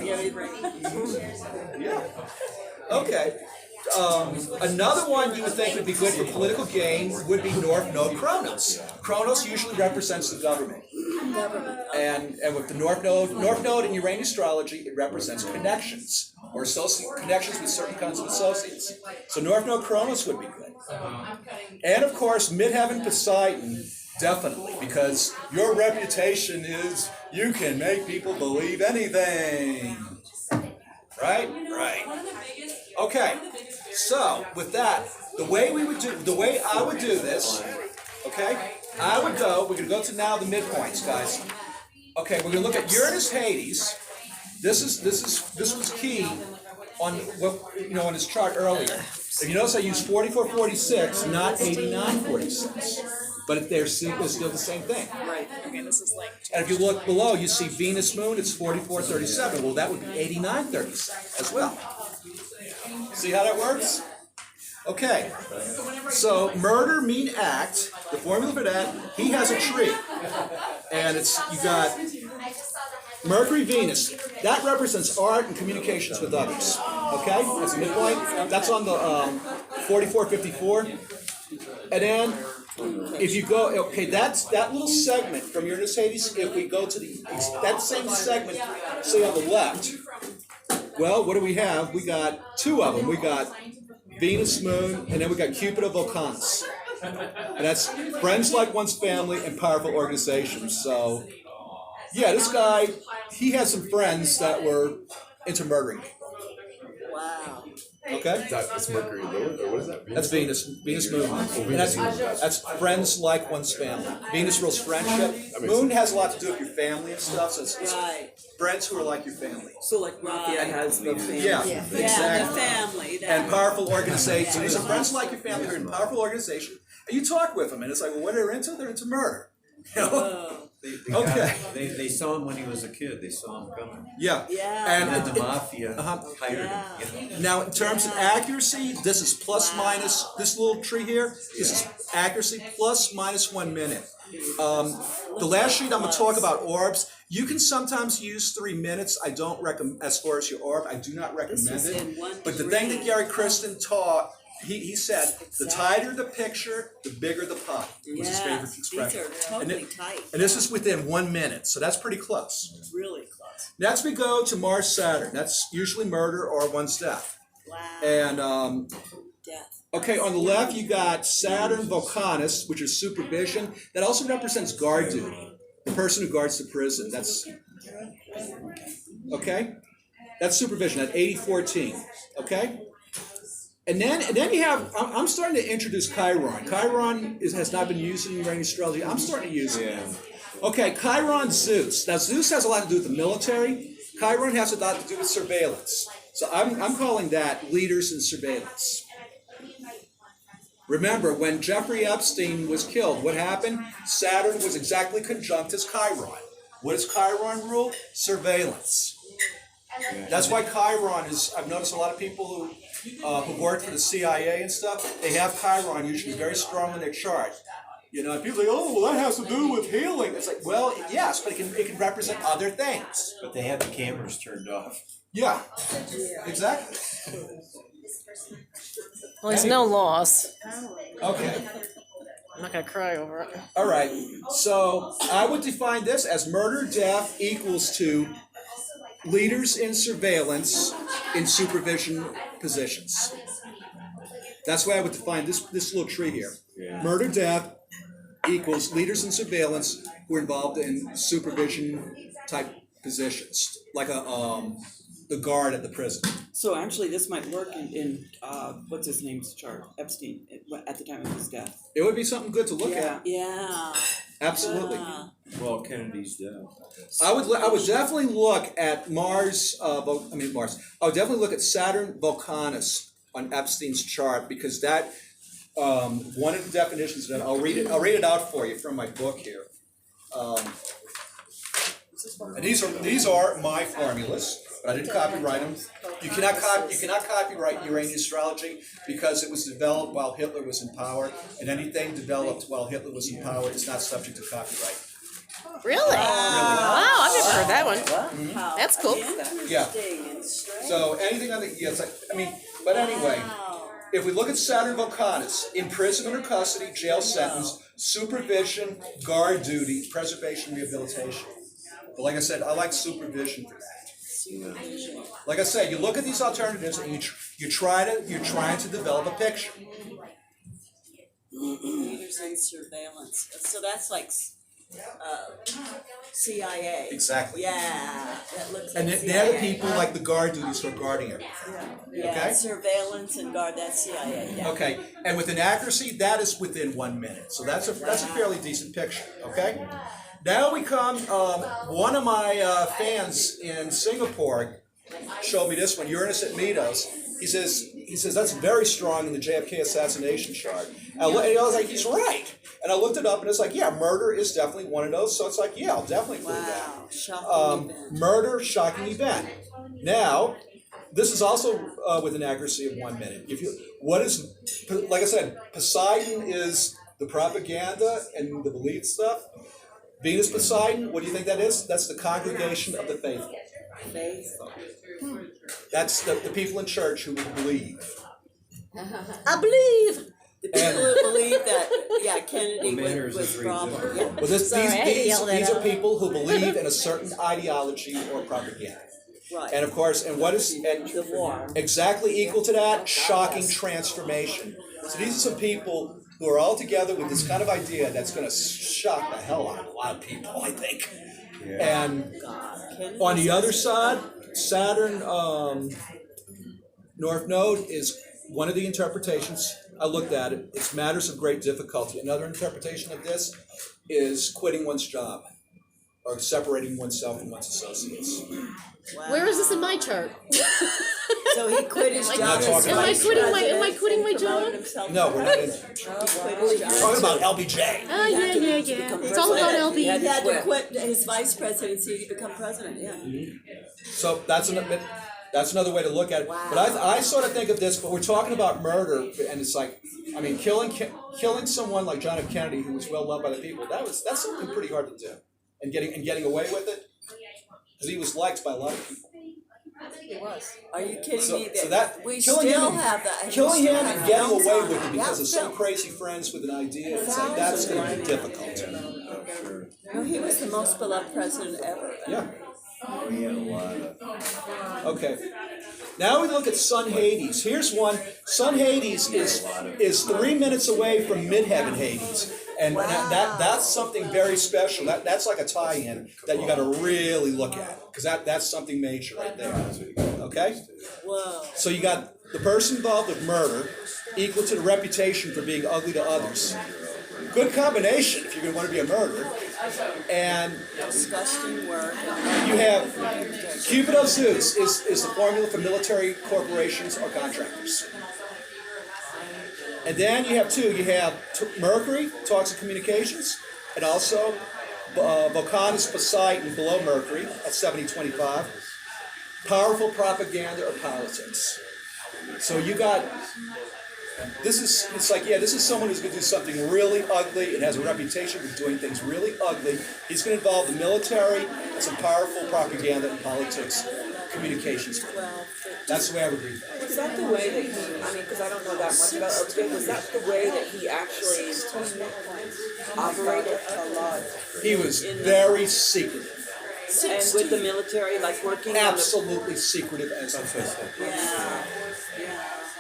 Yeah. Okay. Another one you would think would be good for political gain would be North Node Kronos. Kronos usually represents the government. And with the North Node in Uranian astrology, it represents connections or connections with certain kinds of associates. So North Node Kronos would be good. And of course, Midheaven Poseidon, definitely, because your reputation is you can make people believe anything. Right? Right. Okay. So with that, the way I would do this, okay? We're gonna go to now the midpoints, guys. Okay, we're gonna look at Uranus Hades. This was key on on his chart earlier. If you notice, I used 4446, not 8946. But they're still the same thing. Right. Okay, this is like. And if you look below, you see Venus Moon, it's 4437. Well, that would be 8937 as well. See how that works? Okay. So murder, mean act, the formula for that, he has a tree. And you got Mercury, Venus. That represents art and communications with others. Okay? That's the midpoint. That's on the 4454. And then, if you go, okay, that's that little segment from Uranus Hades. If we go to that same segment, say on the left, well, what do we have? We got two of them. We got Venus, Moon, and then we got Cupid of Volcanus. And that's friends like one's family and powerful organizations. So, yeah, this guy, he has some friends that were into murdering. Wow. Okay? That's Mercury Lilith, or what is that? That's Venus Moon. And that's friends like one's family. Venus rules friendship. Moon has a lot to do with your family and stuff, so it's Right. friends who are like your family. So like Raphia has the family. Yeah, Yeah, exactly. the family. And powerful organizations. So these are friends like your family who are in powerful organization, and you talk with them, and it's like, well, what they're into? They're into murder. You know? Oh, Okay. They saw him when he was a kid, they saw him coming. Yeah. yeah. And then And the mafia Uh-huh. hired Yeah. him, you know? now, in terms of accuracy, this is plus minus. This little tree here, this is accuracy plus minus 1 minute. The last sheet I'm going to talk about orbs. You can sometimes use 3 minutes. I don't recommend as far as your orb. I do not This recommend was it. in one But the thing that degree. Gary Kristen taught, he said, the tighter the picture, the bigger the pie. Was his favorite Yes, expression. these are totally tight. And this is within 1 minute, so that's pretty close. Really close. Next we go to Mars Saturn. That's usually murder or one's death. Wow. And Death. okay, on the left you got Saturn Volcanus, which is supervision. That also represents guard duty. The person who guards the prison. That's okay. That's supervision at 8014. Okay. And then you have. I'm starting to introduce Chiron. Chiron has not been used in Uranian astrology. I'm starting to use it. Yeah. Okay, Chiron, Zeus. Now Zeus has a lot to do with the military. Chiron has a lot to do with surveillance. So I'm calling that leaders in surveillance. Remember, when Jeffrey Epstein was killed, what happened? Saturn was exactly conjunct as Chiron. What does Chiron rule? Surveillance. That's why Chiron is, I've noticed a lot of people who work for the CIA and stuff, they have Chiron usually very strong in their chart. You know, and people say, oh, well, that has to do with healing. It's like, well, yes, but it can represent other things. But they had the cameras turned off. Yeah, exactly. Well, there's no loss. Okay. I'm not gonna cry over it. All right. So I would define this as murder, death equals to leaders in surveillance in supervision positions. That's why I would define this little tree here. Yeah. Murder, death equals leaders in surveillance who are involved in supervision type positions, like the guard at the prison. So actually, this might work in what's his name's chart, Epstein, at the time of his death. It would be something good to look at. Yeah. Absolutely. Yeah. Well, Kennedy's dead. I would definitely look at Mars. Mars. I would definitely look at Saturn Volcanus on Epstein's chart because that one of the definitions that I'll read it out for you from my book here. And these are my formulas, but I didn't copyright them. You cannot copyright Uranian astrology because it was developed while Hitler was in power, and anything developed while Hitler was in power is not subject to copyright. Really? Wow, I've never heard that one. How That's cool. Yeah. interesting and strange. So anything on the but anyway, Wow. if we look at Saturn Volcanus, imprisonment or custody, jail sentence, supervision, guard duty, preservation, rehabilitation. But like I said, I like supervision for that. Supervision. Like I said, you look at these alternatives and you're trying to develop a picture. Leaders in surveillance. So that's like CIA. Exactly. Yeah, that looks And like they're the CIA. people like the guard duties who are guarding everything. Yeah, Okay. surveillance and guard, that's CIA, yeah. Okay, and with an accuracy, that is within 1 minute. So that's a fairly decent picture. Okay. Now we come. One of my fans in Singapore showed me this one. Uranus at Meetup. He says that's very strong in the JFK assassination chart. And I was like, he's right. And I looked it up, and it's like, yeah, murder is definitely one of those. So it's like, yeah, I'll definitely include that. Wow, shocking event. Murder, shocking event. Now, this is also with an accuracy of 1 minute. Like I said, Poseidon is the propaganda and the belief stuff. Venus Poseidon, what do you think that is? That's the congregation of the faithful. Faithful. That's the people in church who believe. I believe. The people who believe that, Kennedy Manners was is problem, yeah. Well, Sorry, I had to yell that these are out. people who believe in a certain ideology or propaganda. Right. And of course, and what is, and The war. exactly equal to that, shocking transformation. So these are some people who are all together with this kind of idea that's gonna shock the hell out of a lot of people, I think. And on the other side, Saturn, North Node is one of the interpretations. I looked at it. It's matters of great difficulty. Another interpretation of this is quitting one's job or separating oneself from one's associates. Where is this in my chart? So he quit his Am I job. talking as about- vice am I quitting my president and job? promoted himself No, to we're not in. president. He quit his job. Talking about LBJ. Oh, yeah. It's all about LB. He had to quit his vice presidency to become president, yeah. So that's another way to look at it. But I sort of think of this, but we're talking about murder, and it's like, I mean, killing someone like John F. Kennedy, who was well loved by the people, that's something pretty hard to do, and getting away with it, because he was liked by a lot of people. Are you kidding So- me? so that- We killing still him- have that. Killing We him still and have getting films away on with it. it because Yeah, of some film. crazy friends with an idea, it's like that's going to be difficult. No, he was the most beloved president ever. Yeah. We had a lot of. Okay. Now we look at Sun Hades. Here's one. Sun Hades is 3 minutes away from Midheaven Hades. And that's something very special. That's like a tie-in that you got to really look at, because that's something major right there. Okay? Whoa. So you got the person involved with murder equal to the reputation for being ugly to others. Good combination if you're going to want to be a murderer. And Disgusting work. you have Cupido Zeus is the formula for military corporations or contractors. And then you have two. You have Mercury, talks of communications, and also Vulcanus Poseidon below Mercury at 7025. Powerful propaganda or politics. So you got, this is someone who's going to do something really ugly and has a reputation for doing things really ugly. He's going to involve the military and some powerful propaganda and politics, communications. That's the way I would read that. Was that the way that he, I mean, because I don't know that much about LBJ, was that the way that he actually operated? He was very secretive. And with the military, like working on the... Absolutely secretive as Yeah.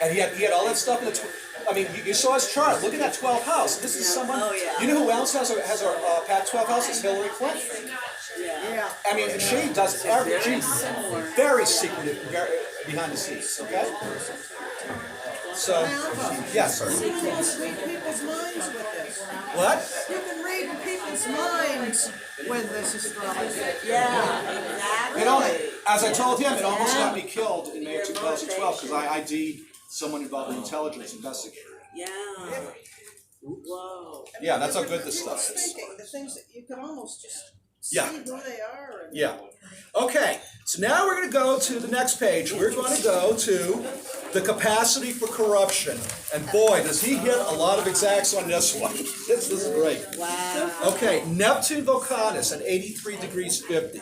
And he had all that stuff in the. I mean, you saw his chart. Look at that 12th house. This is someone. Oh, yeah. You know who else has our Pat 12th house? Is Hillary Clinton. Yeah. I mean, she does everything. She's very secretive, very behind the scenes. Okay. So, yes. You can read people's minds with this. What? You can read people's minds with this astrology. Yeah, exactly. It only, as I told him, it almost got me killed in May of 2012 because I ID'd someone involved in intelligence investigator. Yeah. Whoa. Yeah, that's how good this You were stuff is. thinking the things that you could almost just see Yeah. who they are. And Yeah. Okay, so now we're going to go to the next page. We're going to go to the capacity for corruption. And boy, does he hit a lot of exacts on this one. This is great. Wow. Okay, Neptune Vulcanus at 83 degrees 50.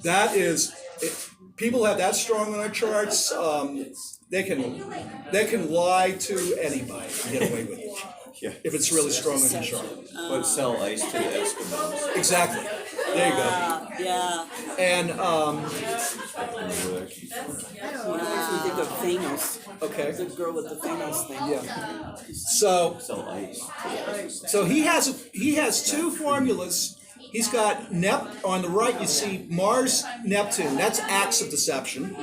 That is, people have that strong on their charts. They can lie to anybody and get away with it. Yeah. If it's really strong on your chart. But sell ice to the Eskimos. Exactly. There you go. Yeah. And You think of Thanos, okay. the girl with the Thanos thing. Yeah. So Sell ice. he has two formulas. He's got on the right. You see Mars, Neptune. That's acts of deception,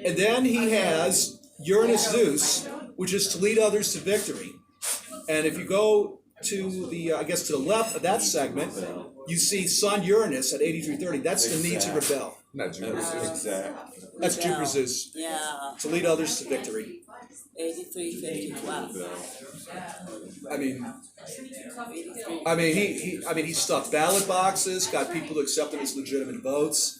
and then he has Uranus, Zeus, which is to lead others to victory. And if you go to the to the left of that segment, you see Sun Uranus at 8330. That's the need to rebel. Not Jupiter. Exactly. That's Jupiter, Zeus, Yeah. to lead others to victory. 8350. Wow. He stuffed ballot boxes, got people to accept him as legitimate votes.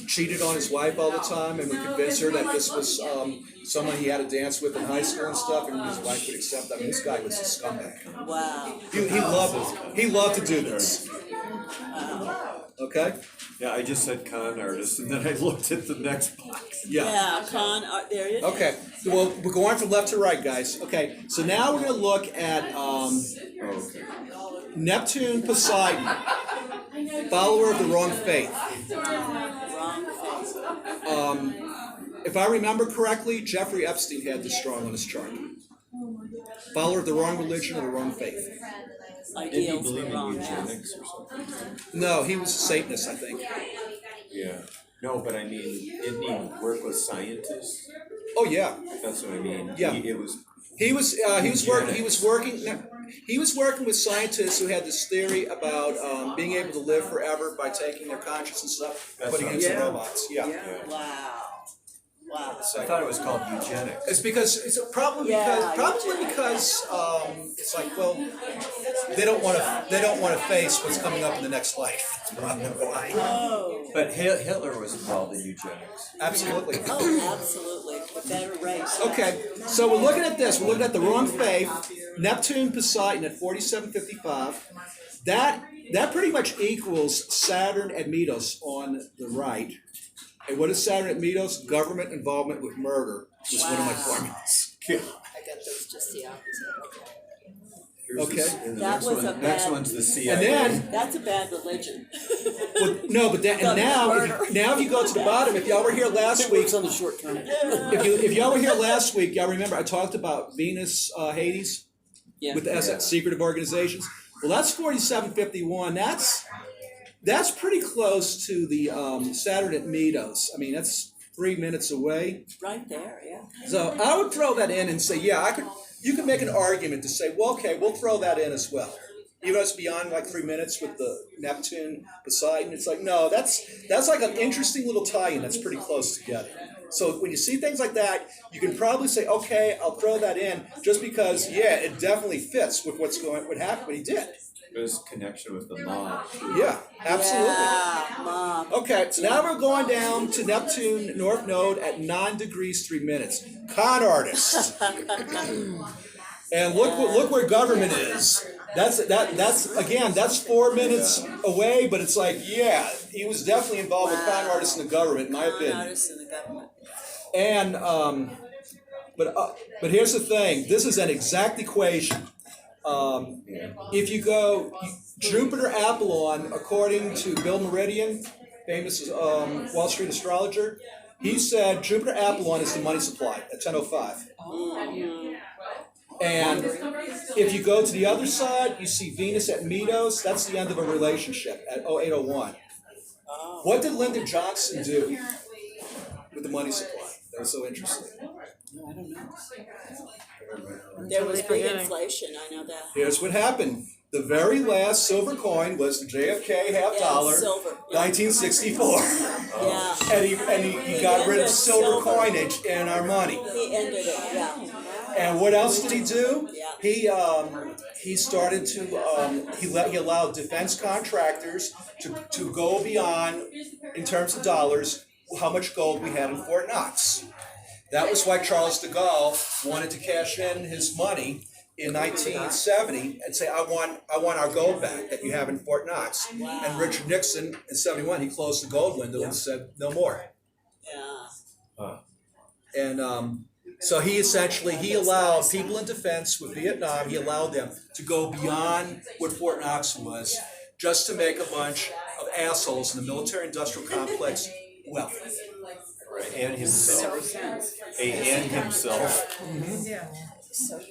Cheated on his wife all the time and would convince her that this was someone he had to dance with in high school and stuff, and his wife would accept. I mean, this guy was a scumbag. Wow. He loved to do this. Okay? Yeah, I just said con artist, and then I looked at the next box. Yeah, there it is. Okay, well, we're going from left to right, guys. Okay, so now we're gonna look at Okay. Neptune Poseidon, follower of the wrong faith. Wrong face. If I remember correctly, Jeffrey Epstein had this strong on his chart. Follower of the wrong religion or the wrong faith. Did he Ideals believe were in wrong. eugenics or something? No, he was a Satanist, I think. Yeah. No, but I mean, didn't he work with scientists? Oh yeah, That's what I mean. Yeah. It was. he was working with scientists who had this theory about being able to live forever by taking their conscience and stuff, That's putting it right. into Yeah. robots. Yeah. Wow. Wow. I thought it was called eugenics. It's because it's probably because it's like, well, they don't want to face what's coming up in the next life. That's probably why. Oh. But Hitler was involved in eugenics. Absolutely. Oh, absolutely. The better race. Okay, so we're looking at this. We're looking at the wrong faith. Neptune Poseidon at 4755. That pretty much equals Saturn at Meetup on the right. And what is Saturn at Meetup? Government involvement with murder was one of my formulas. I got those just the opposite. Here's Okay. this- and the That next was one, a next bad- one's the CIA. And then, That's a bad religion. well, no, but then, and now, if you go to the bottom, if y'all were here last week, on the short term. if y'all were here last week, y'all remember I talked about Venus, Hades, Yeah. with the secretive organizations. Well, that's 4751. That's pretty close to the Saturn at Meetup. I mean, that's 3 minutes away. Right there, yeah. So I would throw that in and say, yeah, you could make an argument to say, well, okay, we'll throw that in as well. Even though it's beyond like 3 minutes with the Neptune, Poseidon, it's like, no, that's like an interesting little tie-in that's pretty close together. So when you see things like that, you can probably say, okay, I'll throw that in just because, yeah, it definitely fits with what happened, what he did. His connection with the mob. Yeah, absolutely. Yeah, Mom. Okay, so now we're going down to Neptune North Node at 9 degrees 3 minutes. Con artist. And look where government is. That's 4 minutes away, but it's like, yeah, he was definitely involved with con artists in the government, in my opinion. Notice in the government. And but here's the thing. This is an exact equation. If you go Jupiter Apollon, according to Bill Meridian, famous Wall Street astrologer, he said Jupiter Apollon is the money supply at 10:05. And if you go to the other side, you see Venus at Meetup. That's the end of a relationship at 0801. What did Lyndon Johnson do with the money supply? That was so interesting. No, I don't know. There was big inflation, I know that. Here's what happened. The very last silver coin was the JFK half dollar, Silver. Yeah. 1964. Yeah. And he got rid of silver coinage in our money. He ended it, yeah. And what else did he do? Yeah. He started to he allowed defense contractors to go beyond, in terms of dollars, how much gold we had in Fort Knox. That was why Charles de Gaulle wanted to cash in his money in 1970 and say, I want our gold back that you have in Fort Knox. Wow. And Richard Nixon in 71, he closed the gold window and said, no more. Yeah. And so he allowed people in defense with Vietnam, he allowed them to go beyond what Fort Knox was just to make a bunch of assholes in the military-industrial complex wealthy. Right, and himself. And himself.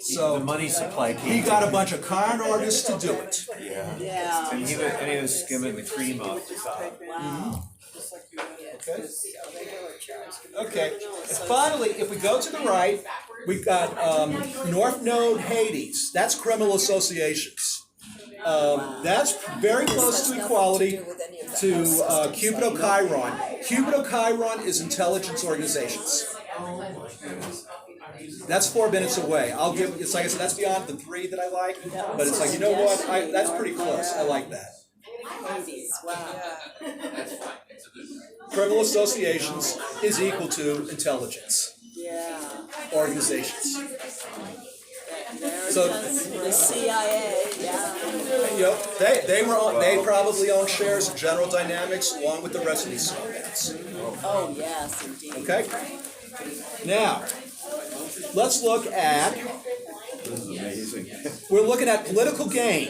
So The money supply came. he got a bunch of con artists to do it. Yeah. Yeah. And he was skimming the cream off the top. Wow. Okay. Okay. And finally, if we go to the right, we've got North Node Hades. That's criminal associations. That's very close to equality to Cupido Chiron. Cupido Chiron is intelligence organizations. That's 4 minutes away. It's like I said, that's beyond the 3 that I like, but it's like, you know what? That's pretty close. I like that. Wow. Criminal associations is equal to intelligence Yeah. organizations. Americans, So- the CIA, yeah. they probably own shares of General Dynamics along with the rest of these snowbats. Oh, yes, indeed. Okay? Now, let's look at, This is amazing. we're looking at political gain.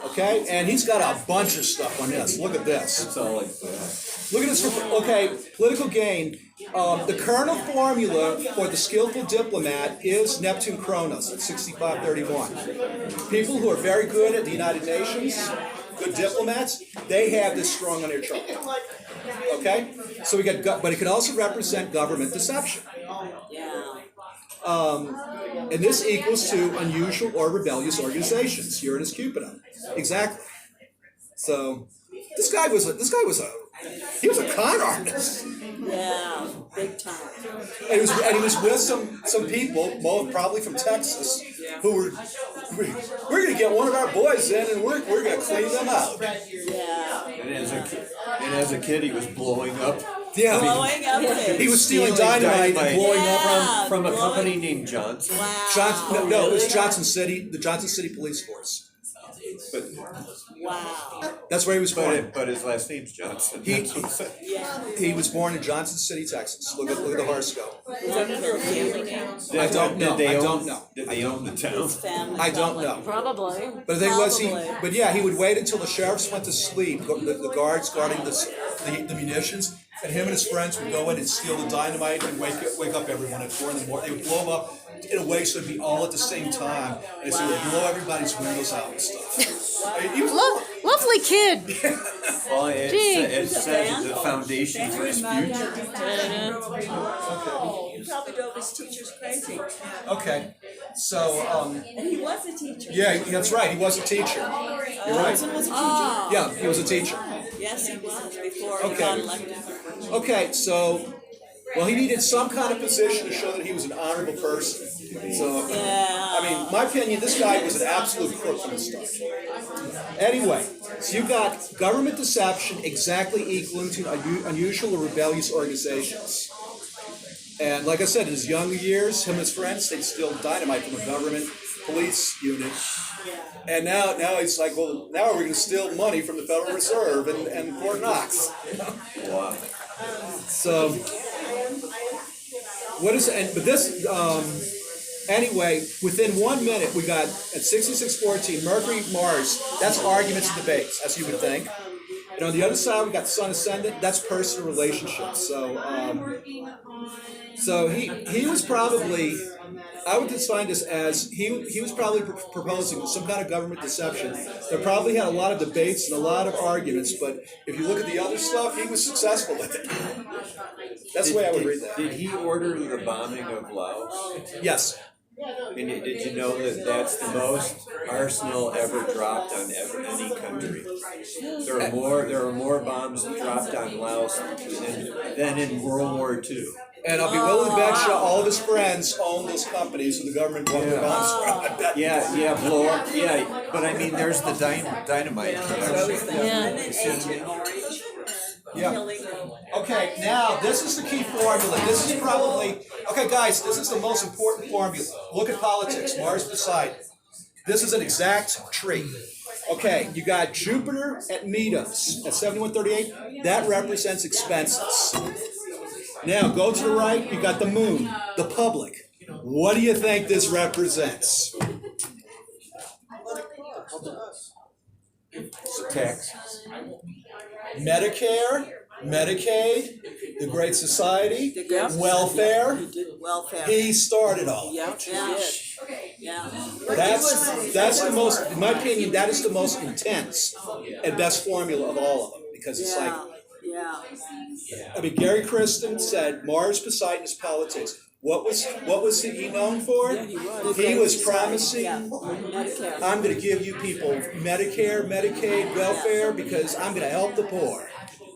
Okay? And he's got a bunch of stuff on this. Look at this. It's all like that. Look at this, okay, political gain. The kernel formula for the skillful diplomat is Neptune Chronos at 6531. People who are very good at the United Nations, good diplomats, they have this strong on their chart. Okay? So we got, but it can also represent government deception. Yeah. And this equals to unusual or rebellious organizations. Uranus Cupido. Exactly. So this guy was a con artist. Yeah, big time. And he was with some people, probably from Texas, who were we're gonna get one of our boys in and we're gonna clean them out. Yeah. And as a kid, he was blowing up. Yeah. Blowing up things. He was stealing dynamite and blowing up from a company named Johnson. Wow. No, it was Johnson City, the Johnson City Police Force. But Wow. That's where he was born. but his last name's Johnson. He was born in Johnson City, Texas. Look at the horoscope. Was that their family name? I don't know. Did they I own- don't know. Did they own the town? His family. I don't know. Probably. But the thing was, Probably. he would wait until the sheriffs went to sleep, the guards guarding the munitions, and him and his friends would go in and steal the dynamite and wake up everyone at 4 in the morning. They would blow them up in a way so it'd be all at the same time, and so it would blow everybody's windows out and stuff. I mean, he was Lovely kid. Well, Gee. it says the foundation for his future. He probably drove his teachers crazy. okay. So, And he was a teacher. yeah, that's right. He was a teacher. You're right. Oh. Yeah, he was a teacher. Yes, he was before he Okay. got elected. Okay, so, well, he needed some kind of position to show that he was an honorable person. So, Yeah. I mean, my opinion, this guy was an absolute crook on this stuff. Anyway, so you got government deception exactly equaling to unusual or rebellious organizations. And like I said, in his younger years, him and his friends, they'd steal dynamite from a government police unit. And now he's like, well, now we're going to steal money from the Federal Reserve and Fort Knox. Wow. So, what is, but this, anyway, within 1 minute, we got at 6614, Mercury, Mars, that's arguments and debates, as you would think. And on the other side, we got Sun Ascendant, that's personal relationships. So he was probably, I would define this as, he was probably proposing some kind of government deception. There probably had a lot of debates and a lot of arguments, but if you look at the other stuff, he was successful with it. That's the way I would read that. Did he order the bombing of Laos? Yes. And did you know that that's the most arsenal ever dropped on any country? There are more bombs dropped on Laos than in World War II. And I'll be willing to bet you all of his friends own those companies who the government bought the bombs from. I bet. Yeah, blow up. Yeah, but I mean, there's the dynamite. And then Agent Orange. Yeah. Killing them. Okay, now this is the key formula. This is probably, okay guys, this is the most important formula. Look at politics, Mars Poseidon. This is an exact tree. Okay, you got Jupiter at Meetups at 7138. That represents expenses. Now go to the right, you got the moon, the public. What do you think this represents? Taxes. Medicare, Medicaid, the Great Society, Yep. welfare. He did welfare. He started all. Yeah. Yeah. That's the most, in my opinion, that is the most intense and best formula of all of them, because it's like, Yeah. I mean, Gary Kristen said Mars Poseidon is politics. What was he known for? He was promising, Medicare. I'm going to give you people Medicare, Medicaid, welfare, because I'm going to help the poor.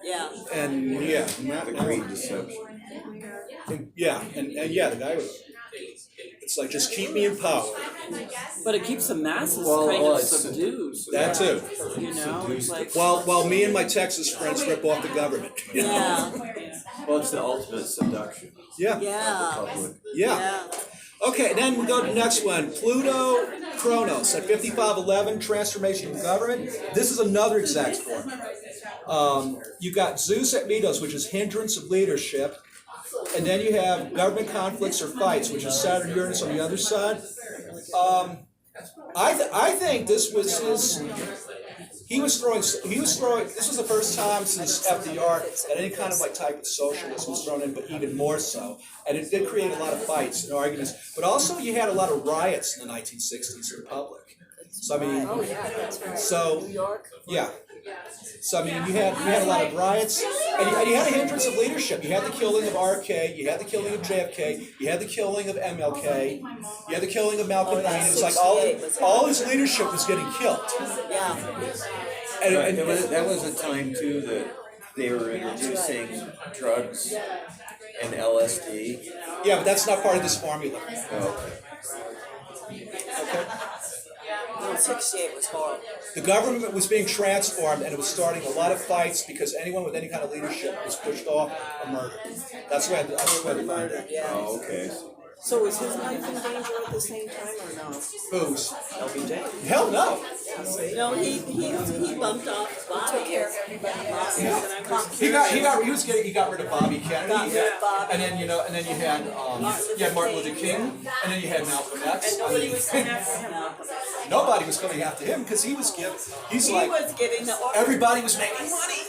Yeah. And yeah, The great deception. and yeah, the guy was. It's like, just keep me in power. But it keeps the masses Well, kind well, of it's subdued. That too. You know, it's like While me and my Texas friends rip off the government. You know? Yeah. Well, it's the ultimate seduction Yeah. of the Yeah. public. Yeah. Okay, then we go to the next one. Pluto Chronos at 5511, transformation of government. This is another exact form. You've got Zeus at Meetup, which is hindrance of leadership. And then you have government conflicts or fights, which is Saturn Uranus on the other side. I think this was his. He was throwing. This was the first time since FDR that any kind of like type of socialism was thrown in, but even more so. And it did create a lot of fights and arguments. But also, you had a lot of riots in the 1960s in public. So I mean, so yeah. So I mean, you had a lot of riots, and you had a hindrance of leadership. You had the killing of RK, you had the killing of JFK, you had the killing of MLK, you had the killing of Malcolm X. It was like all his leadership was getting killed. Yeah. And that was a time too that they were introducing drugs and LSD. yeah, but that's not part of this formula. Oh, Okay. No, 68 was horrible. The government was being transformed, and it was starting a lot of fights because anyone with any kind of leadership was pushed off or murdered. That's where they find that. Yeah. oh, okay. So was his life in danger at the same time or no? Who's? LBJ? Hell no. No, he bumped off his body. Took care of everybody. He got rid of Bobby Kennedy. Got rid of Bobby. And then you had Martin Luther King, and then you had Malcolm X. And nobody was coming after him. Nobody was coming after him because he was giving the order. everybody was making money.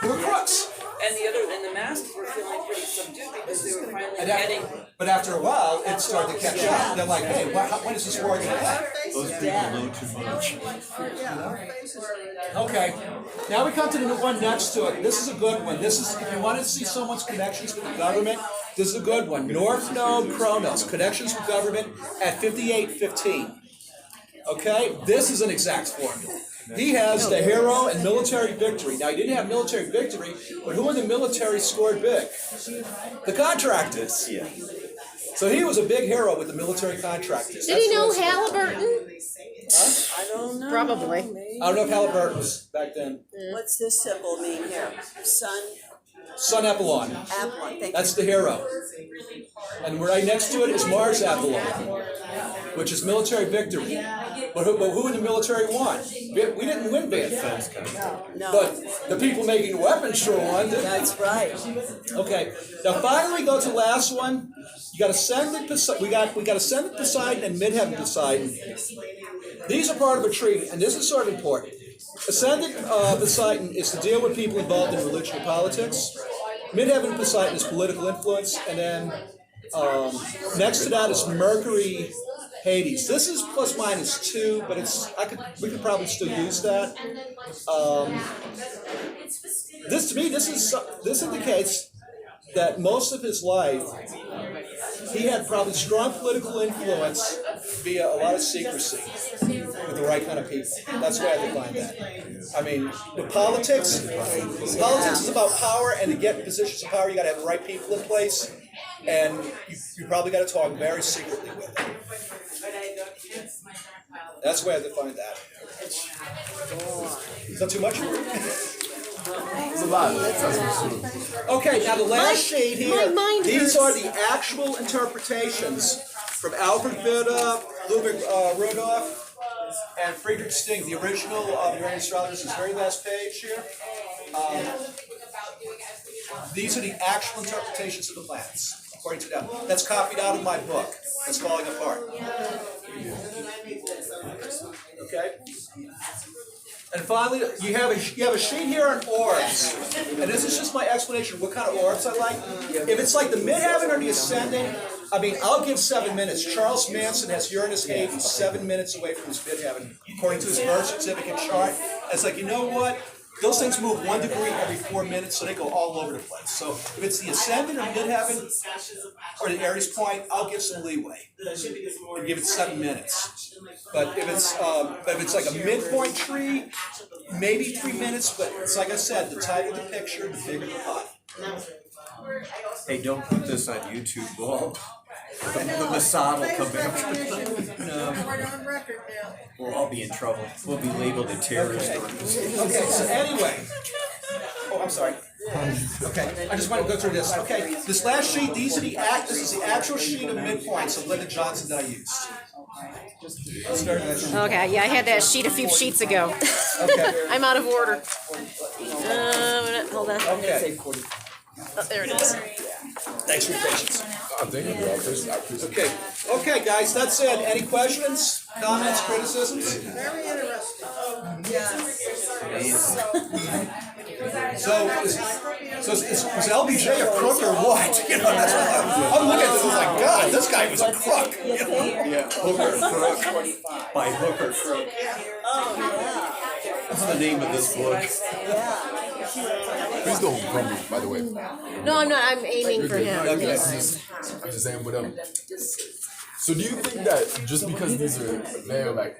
They were crooks. And the masks were feeling pretty subdued because they were finally getting. But after a while, it started to catch up. They're like, hey, when is this war going to end? Those people know too much. Okay, now we come to the one next to it. This is a good one. This is, if you want to see someone's connections with the government, this is a good one. North Node Chronos, connections with government at 5815. Okay, this is an exact formula. He has the hero and military victory. Now, he didn't have military victory, but who in the military scored big? The contractors. Yeah. So he was a big hero with the military contractors. Did he know Halliburton? Huh? I don't know. Probably. Maybe. I don't know if Halliburton was back then. What's this symbol mean here? Sun Apollon. Apollon. Thank That's the hero. And right next to it is Mars Apollon, which is military victory. But who in the military won? We didn't win big. No. But the people making weapons sure won, didn't they? That's right. Okay. Now finally we go to the last one. You got Ascendant Poseidon. We got Ascendant Poseidon and Midheaven Poseidon. These are part of a tree, and this is sort of important. Ascendant Poseidon is to deal with people involved in religion and politics. Midheaven Poseidon is political influence, and then next to that is Mercury Hades. This is ±2, but we could probably still use that. This to me, this indicates that most of his life he had probably strong political influence via a lot of secrecy with the right kind of people. That's why I define that. I mean, with politics is about power, and to get in positions of power, you got to have the right people in place, and you probably got to talk very secretly with them. That's the way I define that. Is that too much? It's a lot. Okay, now the last shade here, my mind these hurts. are the actual interpretations from Alfred Witte, Ludwig Rudolph, and Friedrich Sting, the original Uranian astrologers, this very last page here. These are the actual interpretations of the planets, according to them. That's copied out of my book. That's Falling Apart. Okay? And finally, you have a sheet here on orbs. And this is just my explanation of what kind of orbs I like. If it's like the midheaven or the ascending, I mean, I'll give 7 minutes. Charles Manson has Uranus Hades 7 minutes away from his midheaven, according to his birth certificate chart. And it's like, you know what? Those things move 1 degree every 4 minutes, so they go all over the place. So if it's the ascendant or midheaven or the Aries point, I'll give some leeway and give it 7 minutes. But if it's like a midpoint tree, maybe 3 minutes. But it's like I said, the tighter the picture, the bigger the pot. Hey, don't put this on YouTube, Bob. The Mossad will come after us. No. We'll all be in trouble. We'll be labeled a terrorist organization. Okay, so anyway. Oh, I'm sorry. Okay, I just want to go through this. Okay, this last sheet, this is the actual sheet of midpoints of Lyndon Johnson that I used. Let's start that sheet. Okay, yeah, I had that sheet a few sheets ago. Okay. I'm out of order. Hold on. Okay. Oh, there it is. Thanks for your patience. Thank you, bro. I appreciate it. Okay. Okay, guys, that's it. Any questions, comments, criticisms? Very interesting. Yes. So is LBJ a crook or what? You know, that's what I'm looking at this. I was like, God, this guy was a crook. You think? Yeah, hooker crook. By hooker crook. Oh, yeah. That's the name of this book. Yeah. Please don't crumble, by the way. No, I'm not. I'm aiming for him. I'm just saying whatever. So do you think that just because these are, they're like